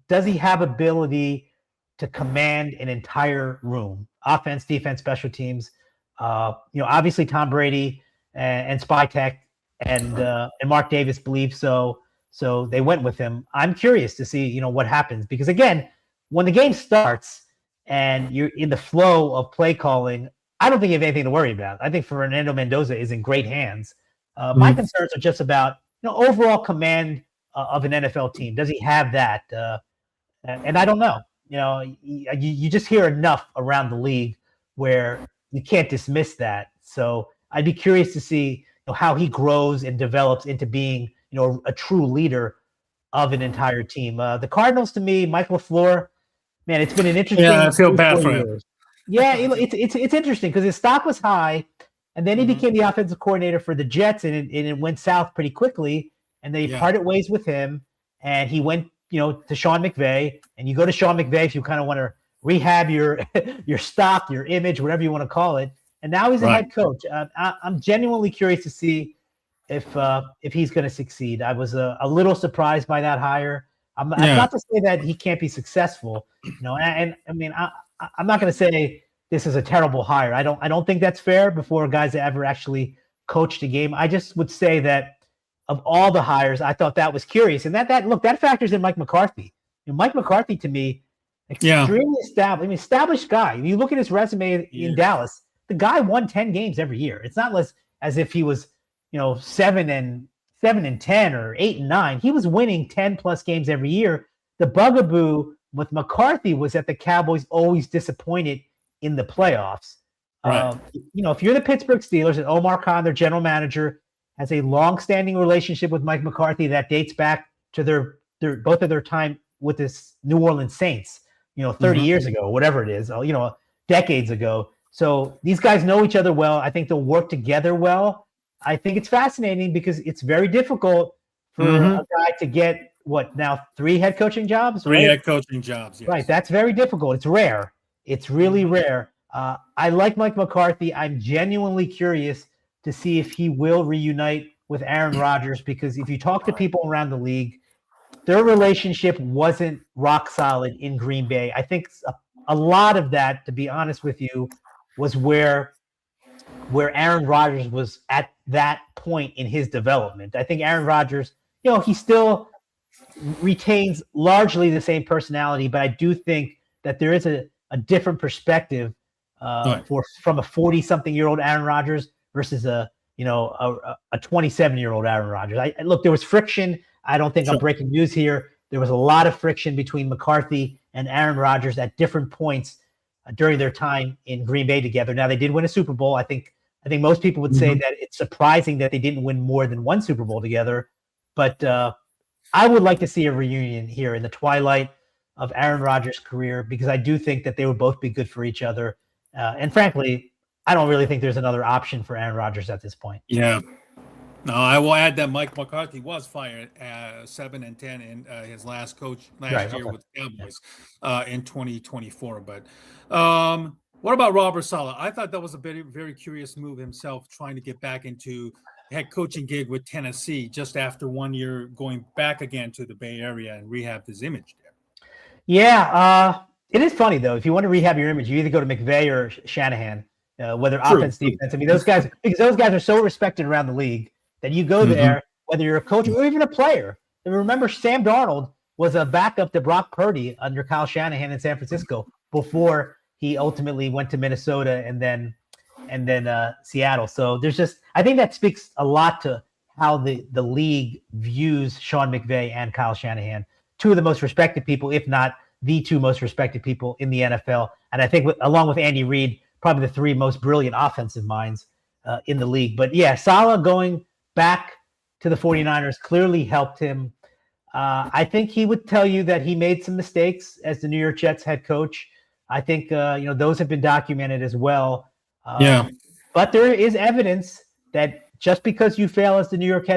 does he have ability to command an entire room, offense, defense, special teams? Obviously Tom Brady and Spytek and Mark Davis believe so. So they went with him. I'm curious to see, what happens, because again, when the game starts and you're in the flow of play calling, I don't think you have anything to worry about. I think Fernando Mendoza is in great hands. My concerns are just about, overall command of an NFL team. Does he have that? And I don't know. You just hear enough around the league where you can't dismiss that. So I'd be curious to see how he grows and develops into being a true leader of an entire team. The Cardinals, to me, Mike LaFleur, man, it's been an interesting Yeah, I feel 3, bad 4 for him. years. Yeah, it's interesting because his stock was high, and then he became the offensive coordinator for the Jets, and it went south pretty quickly. And they parted ways with him, and he went to Sean McVay. And you go to Sean McVay if you kind of want to rehab your your stock, your image, whatever you want to call it. And now he's a head coach. I'm genuinely curious to see if he's going to succeed. I was a little surprised by that hire. I'm not to say that he can't be successful, and I mean I'm not going to say this is a terrible hire. I don't think that's fair before guys that ever actually coached a game. I just would say that of all the hires, I thought that was curious, and that factors in Mike McCarthy. Mike McCarthy, to me, extremely established. I mean, established guy. You look at his resume in Dallas. The guy won 10 games every year. It's not as if he was 7-10 or 8-9. He was winning 10 plus games every year. The bugaboo with McCarthy was that the Cowboys always disappointed in the playoffs. Right. If you're the Pittsburgh Steelers and Omar Khan, their general manager, has a long-standing relationship with Mike McCarthy that dates back to their both of their time with this New Orleans Saints, 30 years ago, whatever it is, decades ago. So these guys know each other well. I think they'll work together well. I think it's fascinating because it's very difficult for a guy to get now 3 head coaching jobs. 3 head coaching jobs. Yes. Right. That's very difficult. It's rare. It's really rare. I like Mike McCarthy. I'm genuinely curious to see if he will reunite with Aaron Rodgers, because if you talk to people around the league, their relationship wasn't rock solid in Green Bay. I think a lot of that, to be honest with you, was where Aaron Rodgers was at that point in his development. I think Aaron Rodgers, he still retains largely the same personality, but I do think that there is a different perspective from a 40-something-year-old Aaron Rodgers versus a 27-year-old Aaron Rodgers. Look, there was friction. I don't think I'm breaking news here. There was a lot of friction between McCarthy and Aaron Rodgers at different points during their time in Green Bay together. Now, they did win a Super Bowl. I think most people would say that it's surprising that they didn't win more than one Super Bowl together. But I would like to see a reunion here in the twilight of Aaron Rodgers' career, because I do think that they would both be good for each other. And frankly, I don't really think there's another option for Aaron Rodgers at this point. Yeah. No, I will add that Mike McCarthy was fired 7-10 in his last year with the Cowboys in 2024. But what about Robert Saleh? I thought that was a very, very curious move himself, trying to get back into head coaching gig with Tennessee just after 1 year going back again to the Bay Area and rehab his image there. Yeah, it is funny, though. If you want to rehab your image, you either go to McVay or Shanahan, whether offense, defense. I mean, those guys are so respected around the league that you go there, whether you're a coach or even a player. And remember, Sam Darnold was a backup to Brock Purdy under Kyle Shanahan in San Francisco before he ultimately went to Minnesota and then Seattle. So I think that speaks a lot to how the league views Sean McVay and Kyle Shanahan, 2 of the most respected people, if not the 2 most respected people in the NFL. And I think along with Andy Reid, probably the 3 most brilliant offensive minds in the league. But yeah, Saleh going back to the 49ers clearly helped him. I think he would tell you that he made some mistakes as the New York Jets head coach. I think those have been documented as well. But there is evidence that just because you fail as the New York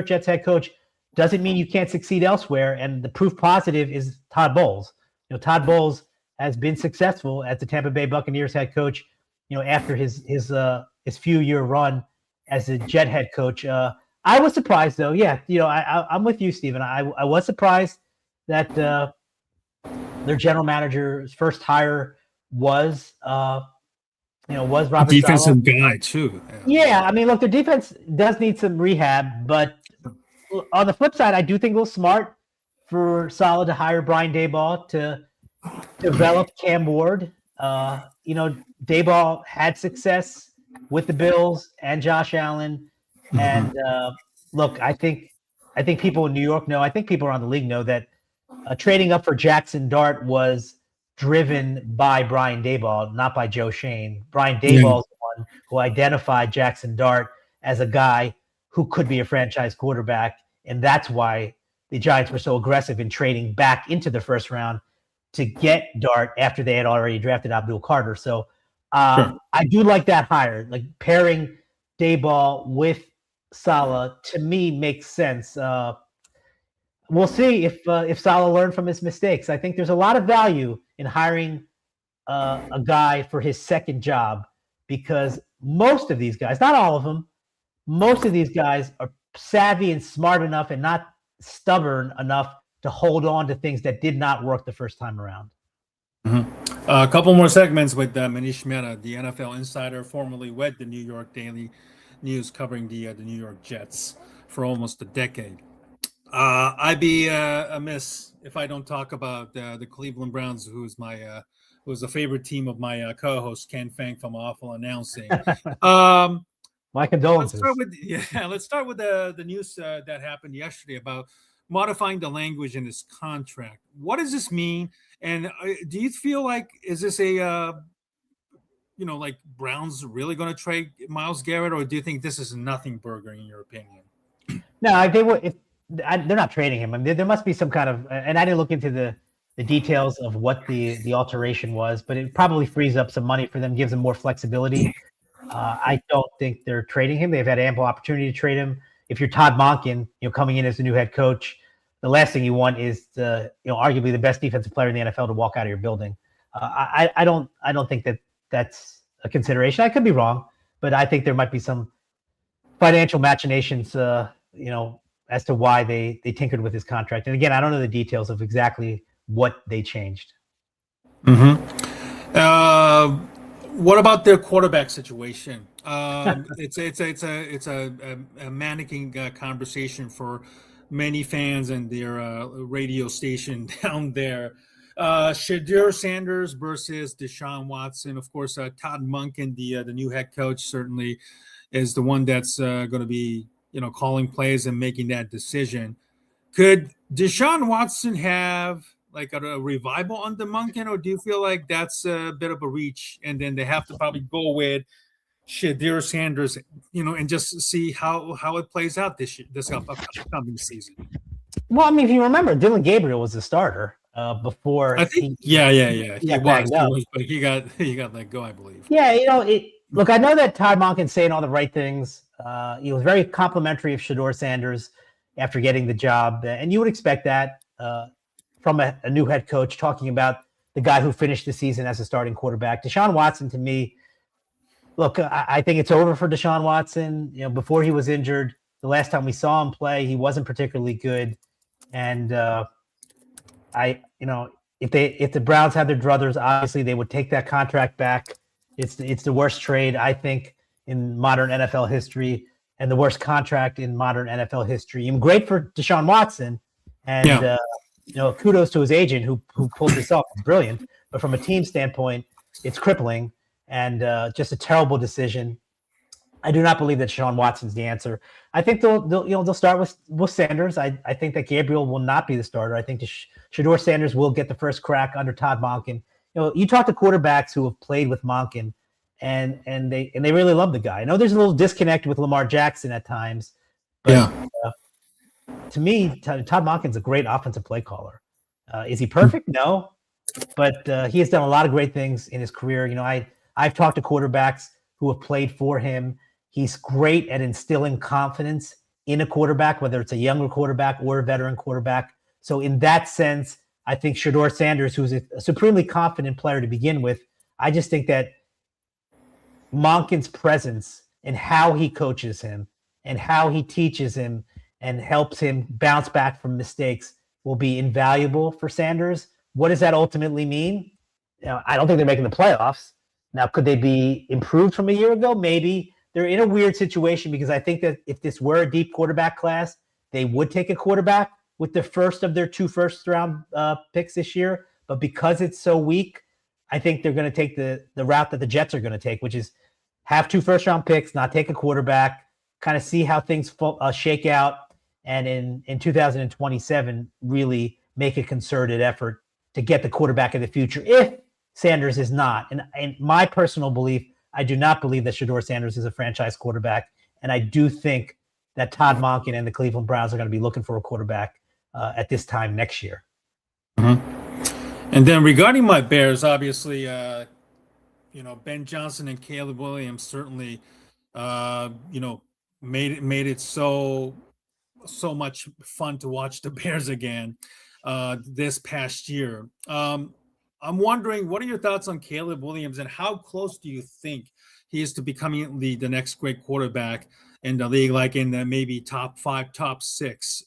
Jets head coach doesn't mean you can't succeed elsewhere. And the proof positive is Todd Bowles. Todd Bowles has been successful as the Tampa Bay Buccaneers head coach, after his few-year run as a Jet head coach. I was surprised, though. Yeah, I'm with you, Stephen. I was surprised that their general manager's first hire was Robert defensive Saleh. guy too. Yeah, I mean, look, their defense does need some rehab, but on the flip side, I do think it was smart for Saleh to hire Brian Daboll to develop Cam Ward. Daboll had success with the Bills and Josh Allen, and look, I think people in New York know. I think people around the league know that trading up for Jackson Dart was driven by Brian Daboll, not by Joe Shane. Brian Daboll is the one who identified Jackson Dart as a guy who could be a franchise quarterback. And that's why the Giants were so aggressive in trading back into the first round to get Dart after they had already drafted Abdul Carter. So Sure. I do like that hire. Like pairing Dayball with Saleh, to me, makes sense. We'll see if Saleh learned from his mistakes. I think there's a lot of value in hiring a guy for his second job, because most of these guys, not all of them, most of these guys are savvy and smart enough and not stubborn enough to hold on to things that did not work the first time around. Mm-hmm. A couple more segments with Manish Mehta, the NFL insider, formerly with the New York Daily News, covering the New York Jets for almost a decade. I'd be amiss if I don't talk about the Cleveland Browns, who's a favorite team of my co-host Ken Fang from Awful Announcing. My condolences. Let's start with the news that happened yesterday about modifying the language in his contract. What does this mean? And do you feel like, is this like Browns really going to trade Myles Garrett, or do you think this is a nothing burger in your opinion? No, they're not trading him. I mean, there must be some kind of, and I didn't look into the details of what the alteration was, but it probably frees up some money for them, gives them more flexibility. I don't think they're trading him. They've had ample opportunity to trade him. If you're Todd Monken, coming in as the new head coach, the last thing you want is arguably the best defensive player in the NFL to walk out of your building. I don't think that's a consideration. I could be wrong, but I think there might be some financial machinations, as to why they tinkered with his contract. And again, I don't know the details of exactly what they changed. Mm-hmm. What about their quarterback situation? It's a mannequin conversation for many fans and their radio station down there. Shadur Sanders versus Deshaun Watson. Of course, Todd Monken, the new head coach, certainly is the one that's going to be calling plays and making that decision. Could Deshaun Watson have like a revival under Monken, or do you feel like that's a bit of a reach, and then they have to probably go with Shadur Sanders, and just see how it plays out this upcoming season? Well, I mean, if you remember, Dylan Gabriel was the starter before. I think, he was, but he got let go, I believe. Yeah, look, I know that Todd Monken's saying all the right things. He was very complimentary of Shadur Sanders after getting the job, and you would expect that from a new head coach, talking about the guy who finished the season as a starting quarterback. Deshaun Watson, to me, look, I think it's over for Deshaun Watson. Before he was injured, the last time we saw him play, he wasn't particularly good. And if the Browns had their druthers, obviously they would take that contract back. It's the worst trade, I think, in modern NFL history, and the worst contract in modern NFL history. And great for Deshaun Watson, and kudos to his agent who pulled this off. It's brilliant, but from a team standpoint, it's crippling and just a terrible decision. I do not believe that Deshaun Watson's the answer. I think they'll start with Sanders. I think that Gabriel will not be the starter. I think Shadur Sanders will get the first crack under Todd Monken. You talk to quarterbacks who have played with Monken, and they really love the guy. I know there's a little disconnect with Lamar Jackson at times, but to me, Todd Monken's a great offensive play caller. Is he perfect? No, but he has done a lot of great things in his career. I've talked to quarterbacks who have played for him. He's great at instilling confidence in a quarterback, whether it's a younger quarterback or a veteran quarterback. So in that sense, I think Shadur Sanders, who's a supremely confident player to begin with, I just think that Monken's presence and how he coaches him and how he teaches him and helps him bounce back from mistakes will be invaluable for Sanders. What does that ultimately mean? I don't think they're making the playoffs. Now, could they be improved from a year ago? Maybe. They're in a weird situation because I think that if this were a deep quarterback class, they would take a quarterback with the first of their 2 first-round picks this year. But because it's so weak, I think they're going to take the route that the Jets are going to take, which is have 2 first-round picks, not take a quarterback, kind of see how things shake out, and in 2027 really make a concerted effort to get the quarterback of the future if Sanders is not. And my personal belief, I do not believe that Shedeur Sanders is a franchise quarterback, and I do think that Todd Monken and the Cleveland Browns are going to be looking for a quarterback at this time next year. And then regarding my Bears, obviously, Ben Johnson and Caleb Williams certainly, made it so much fun to watch the Bears again this past year. I'm wondering, what are your thoughts on Caleb Williams, and how close do you think he is to becoming the next great quarterback in the league, like in the maybe top 5, top 6?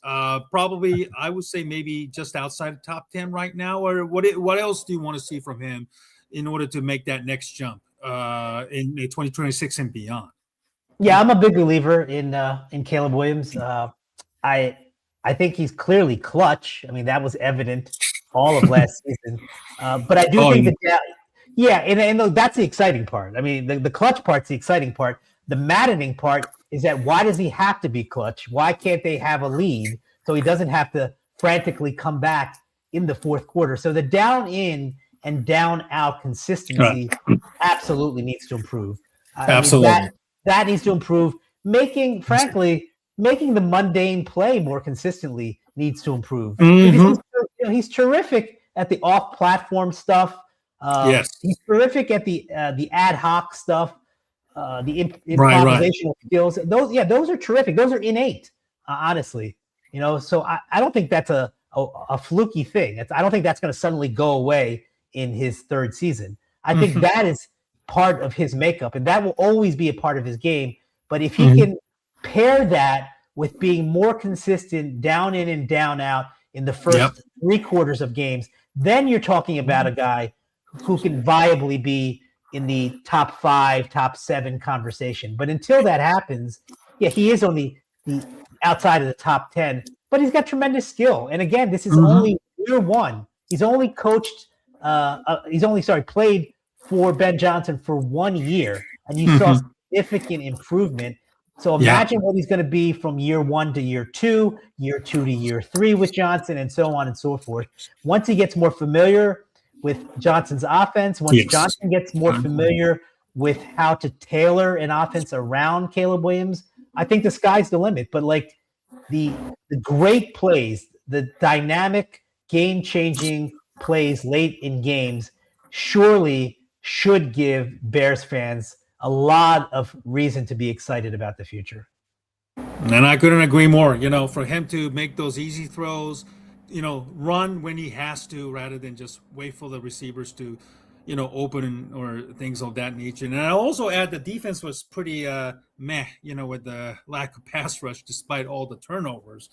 Probably, I would say maybe just outside of top 10 right now. Or what else do you want to see from him in order to make that next jump in 2026 and beyond? Yeah, I'm a big believer in Caleb Williams. I think he's clearly clutch. I mean, that was evident all of last season. But I do think that, and that's the exciting part. I mean, the clutch part's the exciting part. The maddening part is that why does he have to be clutch? Why can't they have a lead so he doesn't have to frantically come back in the fourth quarter? So the down in and down out consistency absolutely needs to improve. Absolutely. That needs to improve. Making the mundane play more consistently needs to improve. Because he's terrific at the off-platform stuff. Yes. He's terrific at the ad hoc stuff, the improvisational skills. Those are terrific. Those are innate, honestly. So I don't think that's a fluky thing. I don't think that's going to suddenly go away in his third season. I think that is part of his makeup, and that will always be a part of his game. But if he can pair that with being more consistent down in and down out in the first 3 quarters of games, then you're talking about a guy who can viably be in the top 5, top 7 conversation. But until that happens, he is on the outside of the top 10, but he's got tremendous skill. And again, this is only year 1. He's only played for Ben Johnson for 1 year, and you saw significant improvement. So imagine what he's going to be from year 1 to year 2, year 2 to year 3 with Johnson, and so on and so forth. Once he gets more familiar with Johnson's offense, once Johnson gets more familiar with how to tailor an offense around Caleb Williams, I think the sky's the limit. But like the great plays, the dynamic, game-changing plays late in games surely should give Bears fans a lot of reason to be excited about the future. And I couldn't agree more. For him to make those easy throws, run when he has to, rather than just wait for the receivers to, open or things of that nature. And I also add the defense was pretty meh, with the lack of pass rush despite all the turnovers.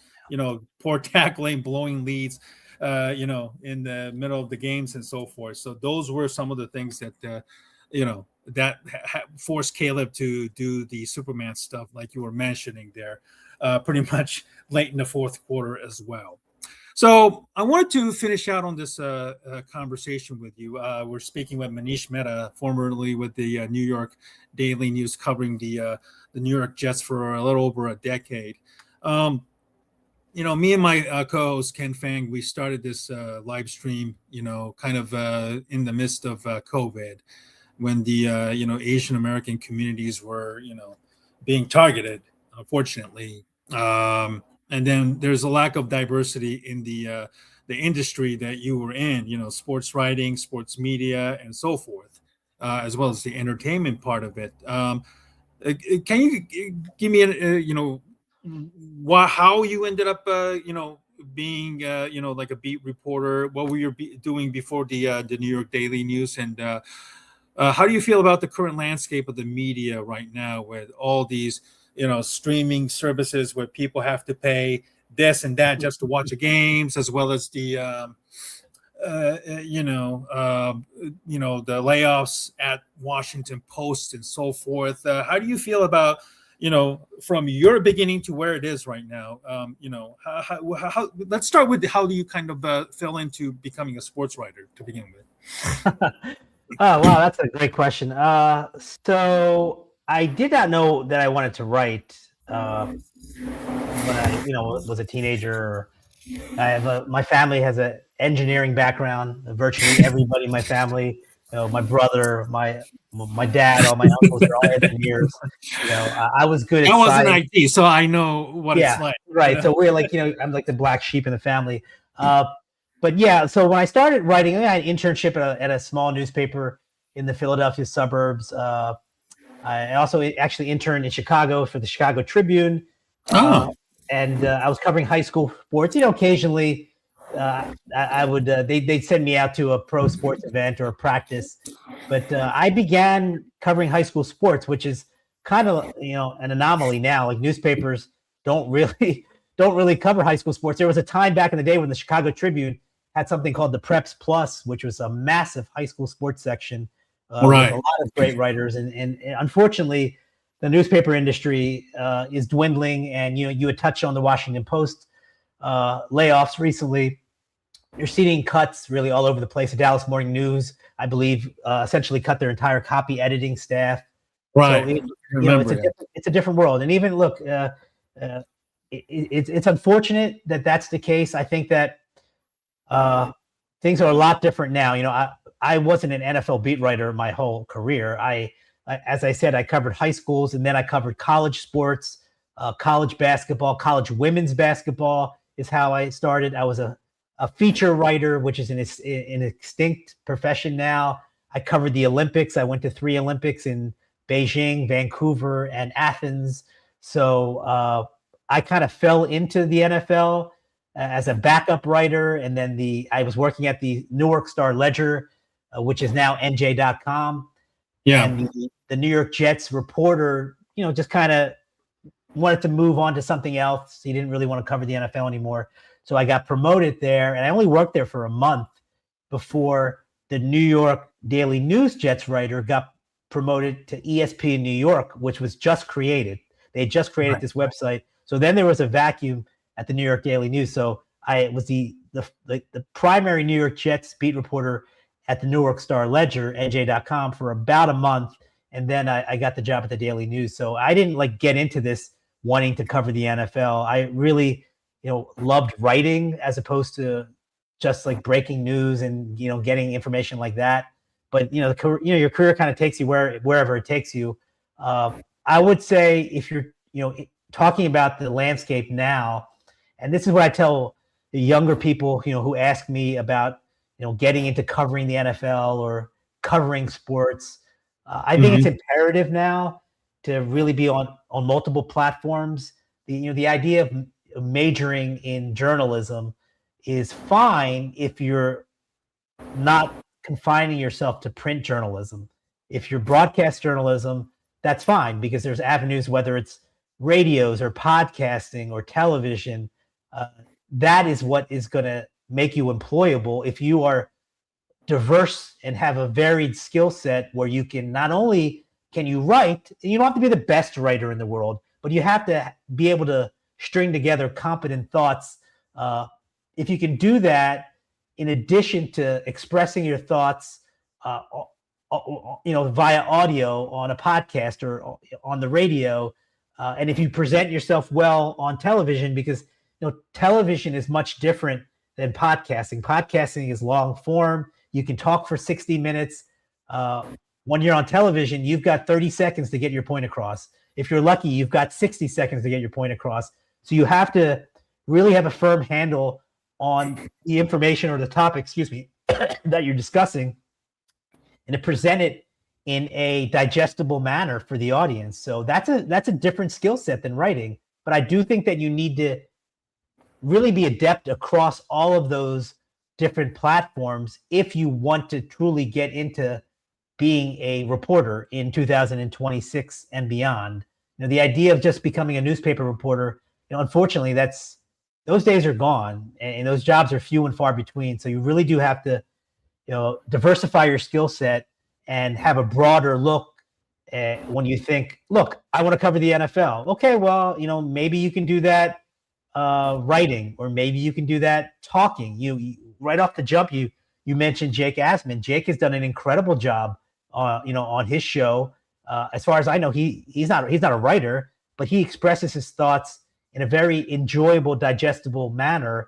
Poor tackling, blowing leads, in the middle of the games and so forth. So those were some of the things that, that forced Caleb to do the Superman stuff, like you were mentioning there, pretty much late in the fourth quarter as well. So I wanted to finish out on this conversation with you. We're speaking with Manish Mehta, formerly with the New York Daily News, covering the New York Jets for a little over a decade. Me and my co-host Ken Fang, we started this live stream, kind of in the midst of COVID, when the Asian American communities were being targeted, unfortunately. And then there's a lack of diversity in the industry that you were in, sports writing, sports media, and so forth, as well as the entertainment part of it. Can you give me how you ended up being like a beat reporter? What were you doing before the New York Daily News, and how do you feel about the current landscape of the media right now, with all these streaming services where people have to pay this and that just to watch the games, as well as the the layoffs at Washington Post and so forth? How do you feel about from your beginning to where it is right now? How let's start with how do you kind of fell into becoming a sports writer to begin with? Oh, wow, that's a great question. So I did not know that I wanted to write when I, was a teenager. My family has an engineering background. Virtually everybody in my family my brother, my dad, all my uncles are all engineers. I was good at I was in science. IT, so I know what it's Yeah, like. right. So we're like, I'm like the black sheep in the family. But yeah, so when I started writing, I had an internship at a small newspaper in the Philadelphia suburbs. I also actually interned in Chicago for the Chicago Tribune, Oh, and I was covering high school sports. Occasionally, I would they'd send me out to a pro sports event or a practice, but I began covering high school sports, which is kind of an anomaly now. Like newspapers don't really don't really cover high school sports. There was a time back in the day when the Chicago Tribune had something called the Preps Plus, which was a massive high school sports section with a right. lot of great writers, and unfortunately, the newspaper industry is dwindling. And you had touched on the Washington Post layoffs recently. You're seeing cuts really all over the place. The Dallas Morning News, I believe, essentially cut their entire copy editing staff. So Right. Remember that. it's a different world. And even look, it's unfortunate that that's the case. I think that things are a lot different now. I wasn't an NFL beat writer my whole career. As I said, I covered high schools, and then I covered college sports, college basketball, college women's basketball is how I started. I was a feature writer, which is an extinct profession now. I covered the Olympics. I went to 3 Olympics in Beijing, Vancouver, and Athens. So I kind of fell into the NFL as a backup writer, and then I was working at the Newark Star Ledger, which is now NJ.com. Yeah. And the New York Jets reporter, just kind of wanted to move on to something else. He didn't really want to cover the NFL anymore. So I got promoted there, and I only worked there for a month before the New York Daily News Jets writer got promoted to ESPN New York, which was just created. They just created this website. So then there was a vacuum at the New York Daily News. So I was the primary New York Jets beat reporter at the Newark Star Ledger, NJ.com, for about a month. And then I got the job at the Daily News. So I didn't get into this wanting to cover the NFL. I really, loved writing as opposed to just breaking news and, getting information like that. But, your career kind of takes you wherever it takes you. I would say if you're, talking about the landscape now, and this is what I tell the younger people, who ask me about, getting into covering the NFL or covering sports. I think it's imperative now to really be on multiple platforms. The idea of majoring in journalism is fine if you're not confining yourself to print journalism. If you're broadcast journalism, that's fine because there's avenues, whether it's radios or podcasting or television. That is what is going to make you employable if you are diverse and have a varied skill set where you can not only can you write, you don't have to be the best writer in the world, but you have to be able to string together competent thoughts. If you can do that, in addition to expressing your thoughts, via audio on a podcast or on the radio, and if you present yourself well on television, because television is much different than podcasting. Podcasting is long form. You can talk for 60 minutes. When you're on television, you've got 30 seconds to get your point across. If you're lucky, you've got 60 seconds to get your point across. So you have to really have a firm handle on the information or the topic, that you're discussing, and to present it in a digestible manner for the audience. So that's a different skill set than writing. But I do think that you need to really be adept across all of those different platforms if you want to truly get into being a reporter in 2026 and beyond. The idea of just becoming a newspaper reporter, unfortunately, those days are gone, and those jobs are few and far between. So you really do have to, diversify your skill set and have a broader look when you think, look, I want to cover the NFL. Okay, well, maybe you can do that writing, or maybe you can do that talking. You right off the jump, you mentioned Jake Asman. Jake has done an incredible job, on his show. As far as I know, he's not a writer, but he expresses his thoughts in a very enjoyable, digestible manner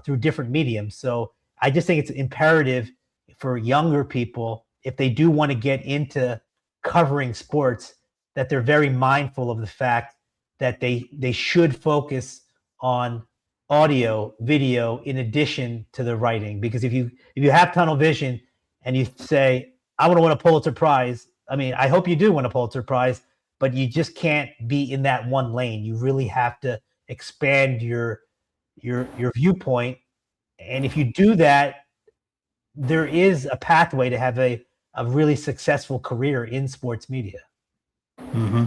through different mediums. So I just think it's imperative for younger people, if they do want to get into covering sports, that they're very mindful of the fact that they should focus on audio, video, in addition to the writing. Because if you have tunnel vision and you say, I want to win a Pulitzer Prize, I mean, I hope you do win a Pulitzer Prize, but you just can't be in that one lane. You really have to expand your viewpoint. And if you do that, there is a pathway to have a really successful career in sports media. Mm-hmm.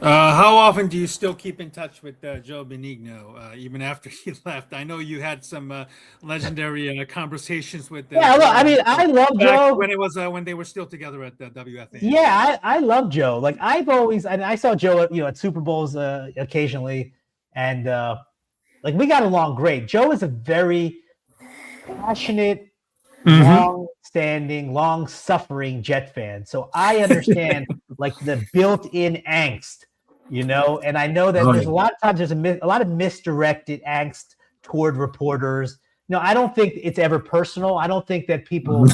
How often do you still keep in touch with Joe Benigno, even after he left? I know you had some legendary conversations with. Yeah, look, I mean, I love Joe when it was when they were still together at the WFAN. Yeah, I love Joe. Like I've always, and I saw Joe at Super Bowls occasionally, and like we got along great. Joe is a very passionate, long-standing, long-suffering Jet fan, so I understand like the built-in angst, and I know that there's a lot of times there's a lot of misdirected angst toward reporters. No, I don't think it's ever personal. I don't think that people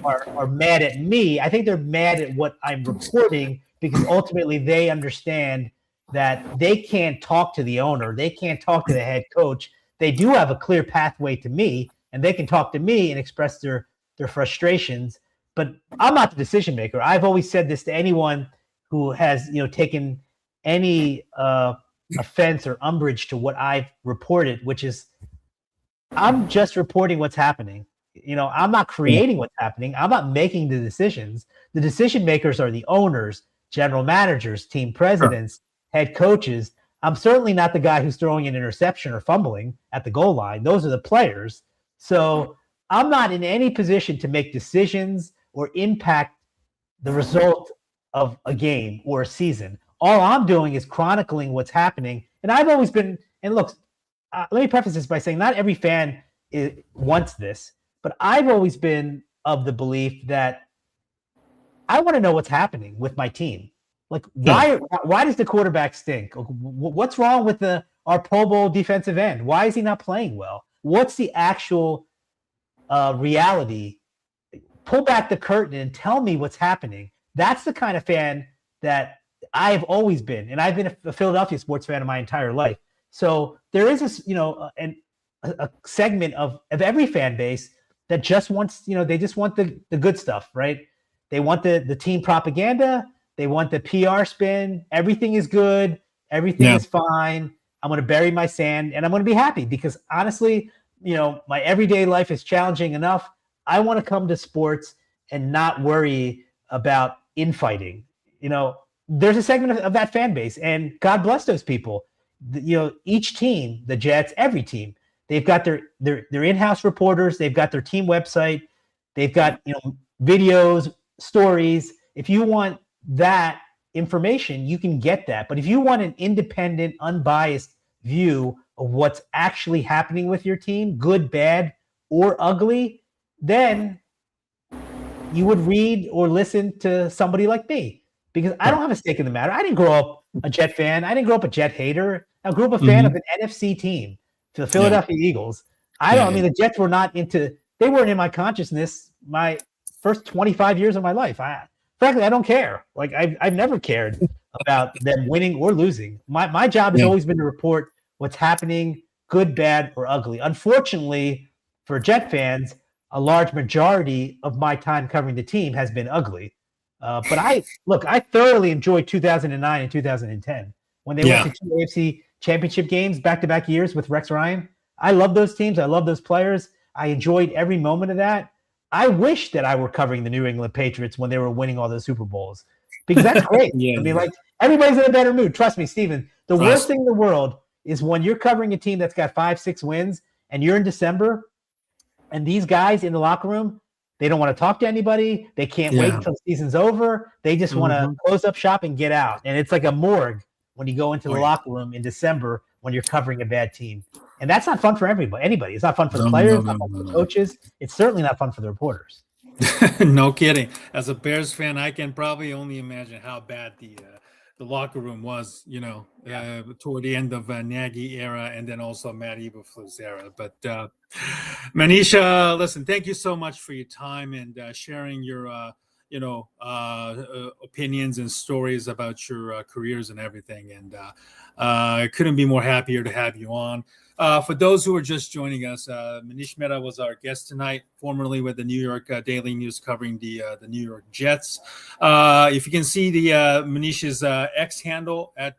are mad at me. I think they're mad at what I'm reporting because ultimately they understand that they can't talk to the owner. They can't talk to the head coach. They do have a clear pathway to me, and they can talk to me and express their frustrations. But I'm not the decision maker. I've always said this to anyone who has taken any offense or umbrage to what I've reported, which is I'm just reporting what's happening. I'm not creating what's happening. I'm not making the decisions. The decision makers are the owners, general managers, team presidents, head coaches. I'm certainly not the guy who's throwing an interception or fumbling at the goal line. Those are the players. So I'm not in any position to make decisions or impact the result of a game or a season. All I'm doing is chronicling what's happening. And I've always been, and look, let me preface this by saying not every fan wants this, but I've always been of the belief that I want to know what's happening with my team. Like, why does the quarterback stink? What's wrong with our Pro Bowl defensive end? Why is he not playing well? What's the actual reality? Pull back the curtain and tell me what's happening. That's the kind of fan that I've always been, and I've been a Philadelphia sports fan my entire life. So there is a segment of every fan base that just wants, they just want the good stuff, right? They want the team propaganda. They want the PR spin. Everything is good. Everything is fine. I'm going to bury my sand and I'm going to be happy because honestly, my everyday life is challenging enough. I want to come to sports and not worry about infighting. There's a segment of that fan base, and God bless those people. Each team, the Jets, every team, they've got their in-house reporters. They've got their team website. They've got videos, stories. If you want that information, you can get that. But if you want an independent, unbiased view of what's actually happening with your team, good, bad, or ugly, then you would read or listen to somebody like me. Because I don't have a stake in the matter. I didn't grow up a Jet fan. I didn't grow up a Jet hater. I grew up a fan of an NFC team, the Philadelphia Eagles. I mean, the Jets were not they weren't in my consciousness my first 25 years of my life. Frankly, I don't care. Like, I've never cared about them winning or losing. My job has always been to report what's happening, good, bad, or ugly. Unfortunately, for Jet fans, a large majority of my time covering the team has been ugly. But I thoroughly enjoyed 2009 and 2010 when they went to two AFC championship games back-to-back years with Rex Ryan. I love those teams. I love those players. I enjoyed every moment of that. I wish that I were covering the New England Patriots when they were winning all those Super Bowls because that's great. Like everybody's in a better mood. Trust me, Steven. The worst thing in the world is when you're covering a team that's got 5-6 wins and you're in December and these guys in the locker room, they don't want to talk to anybody. They can't wait until the season's over. They just want to close up shop and get out. And it's like a morgue when you go into the locker room in December when you're covering a bad team. And that's not fun for anybody. It's not fun for the players, it's not fun for the coaches. It's certainly not fun for the reporters. No kidding. As a Bears fan, I can probably only imagine how bad the locker room was, toward the end of Nagy era, and then also Matt Eberflus era. But Manish, listen, thank you so much for your time and sharing your opinions and stories about your careers and everything. And I couldn't be more happier to have you on. For those who are just joining us, Manish Mehta was our guest tonight, formerly with the New York Daily News, covering the New York Jets. If you can see the Manish's X handle at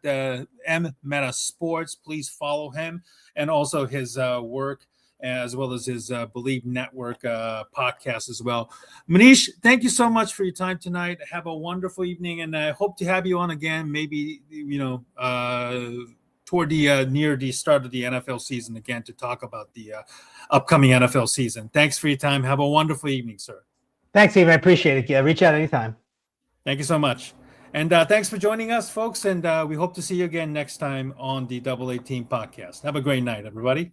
M Meta Sports, please follow him, and also his work, as well as his Believe Network podcast as well. Manish, thank you so much for your time tonight. Have a wonderful evening, and I hope to have you on again, maybe, toward the near the start of the NFL season again, to talk about the upcoming NFL season. Thanks for your time. Have a wonderful evening, sir. Thanks, Steve. I appreciate it. Yeah, reach out anytime. Thank you so much. And thanks for joining us, folks. And we hope to see you again next time on the Double A Team podcast. Have a great night, everybody.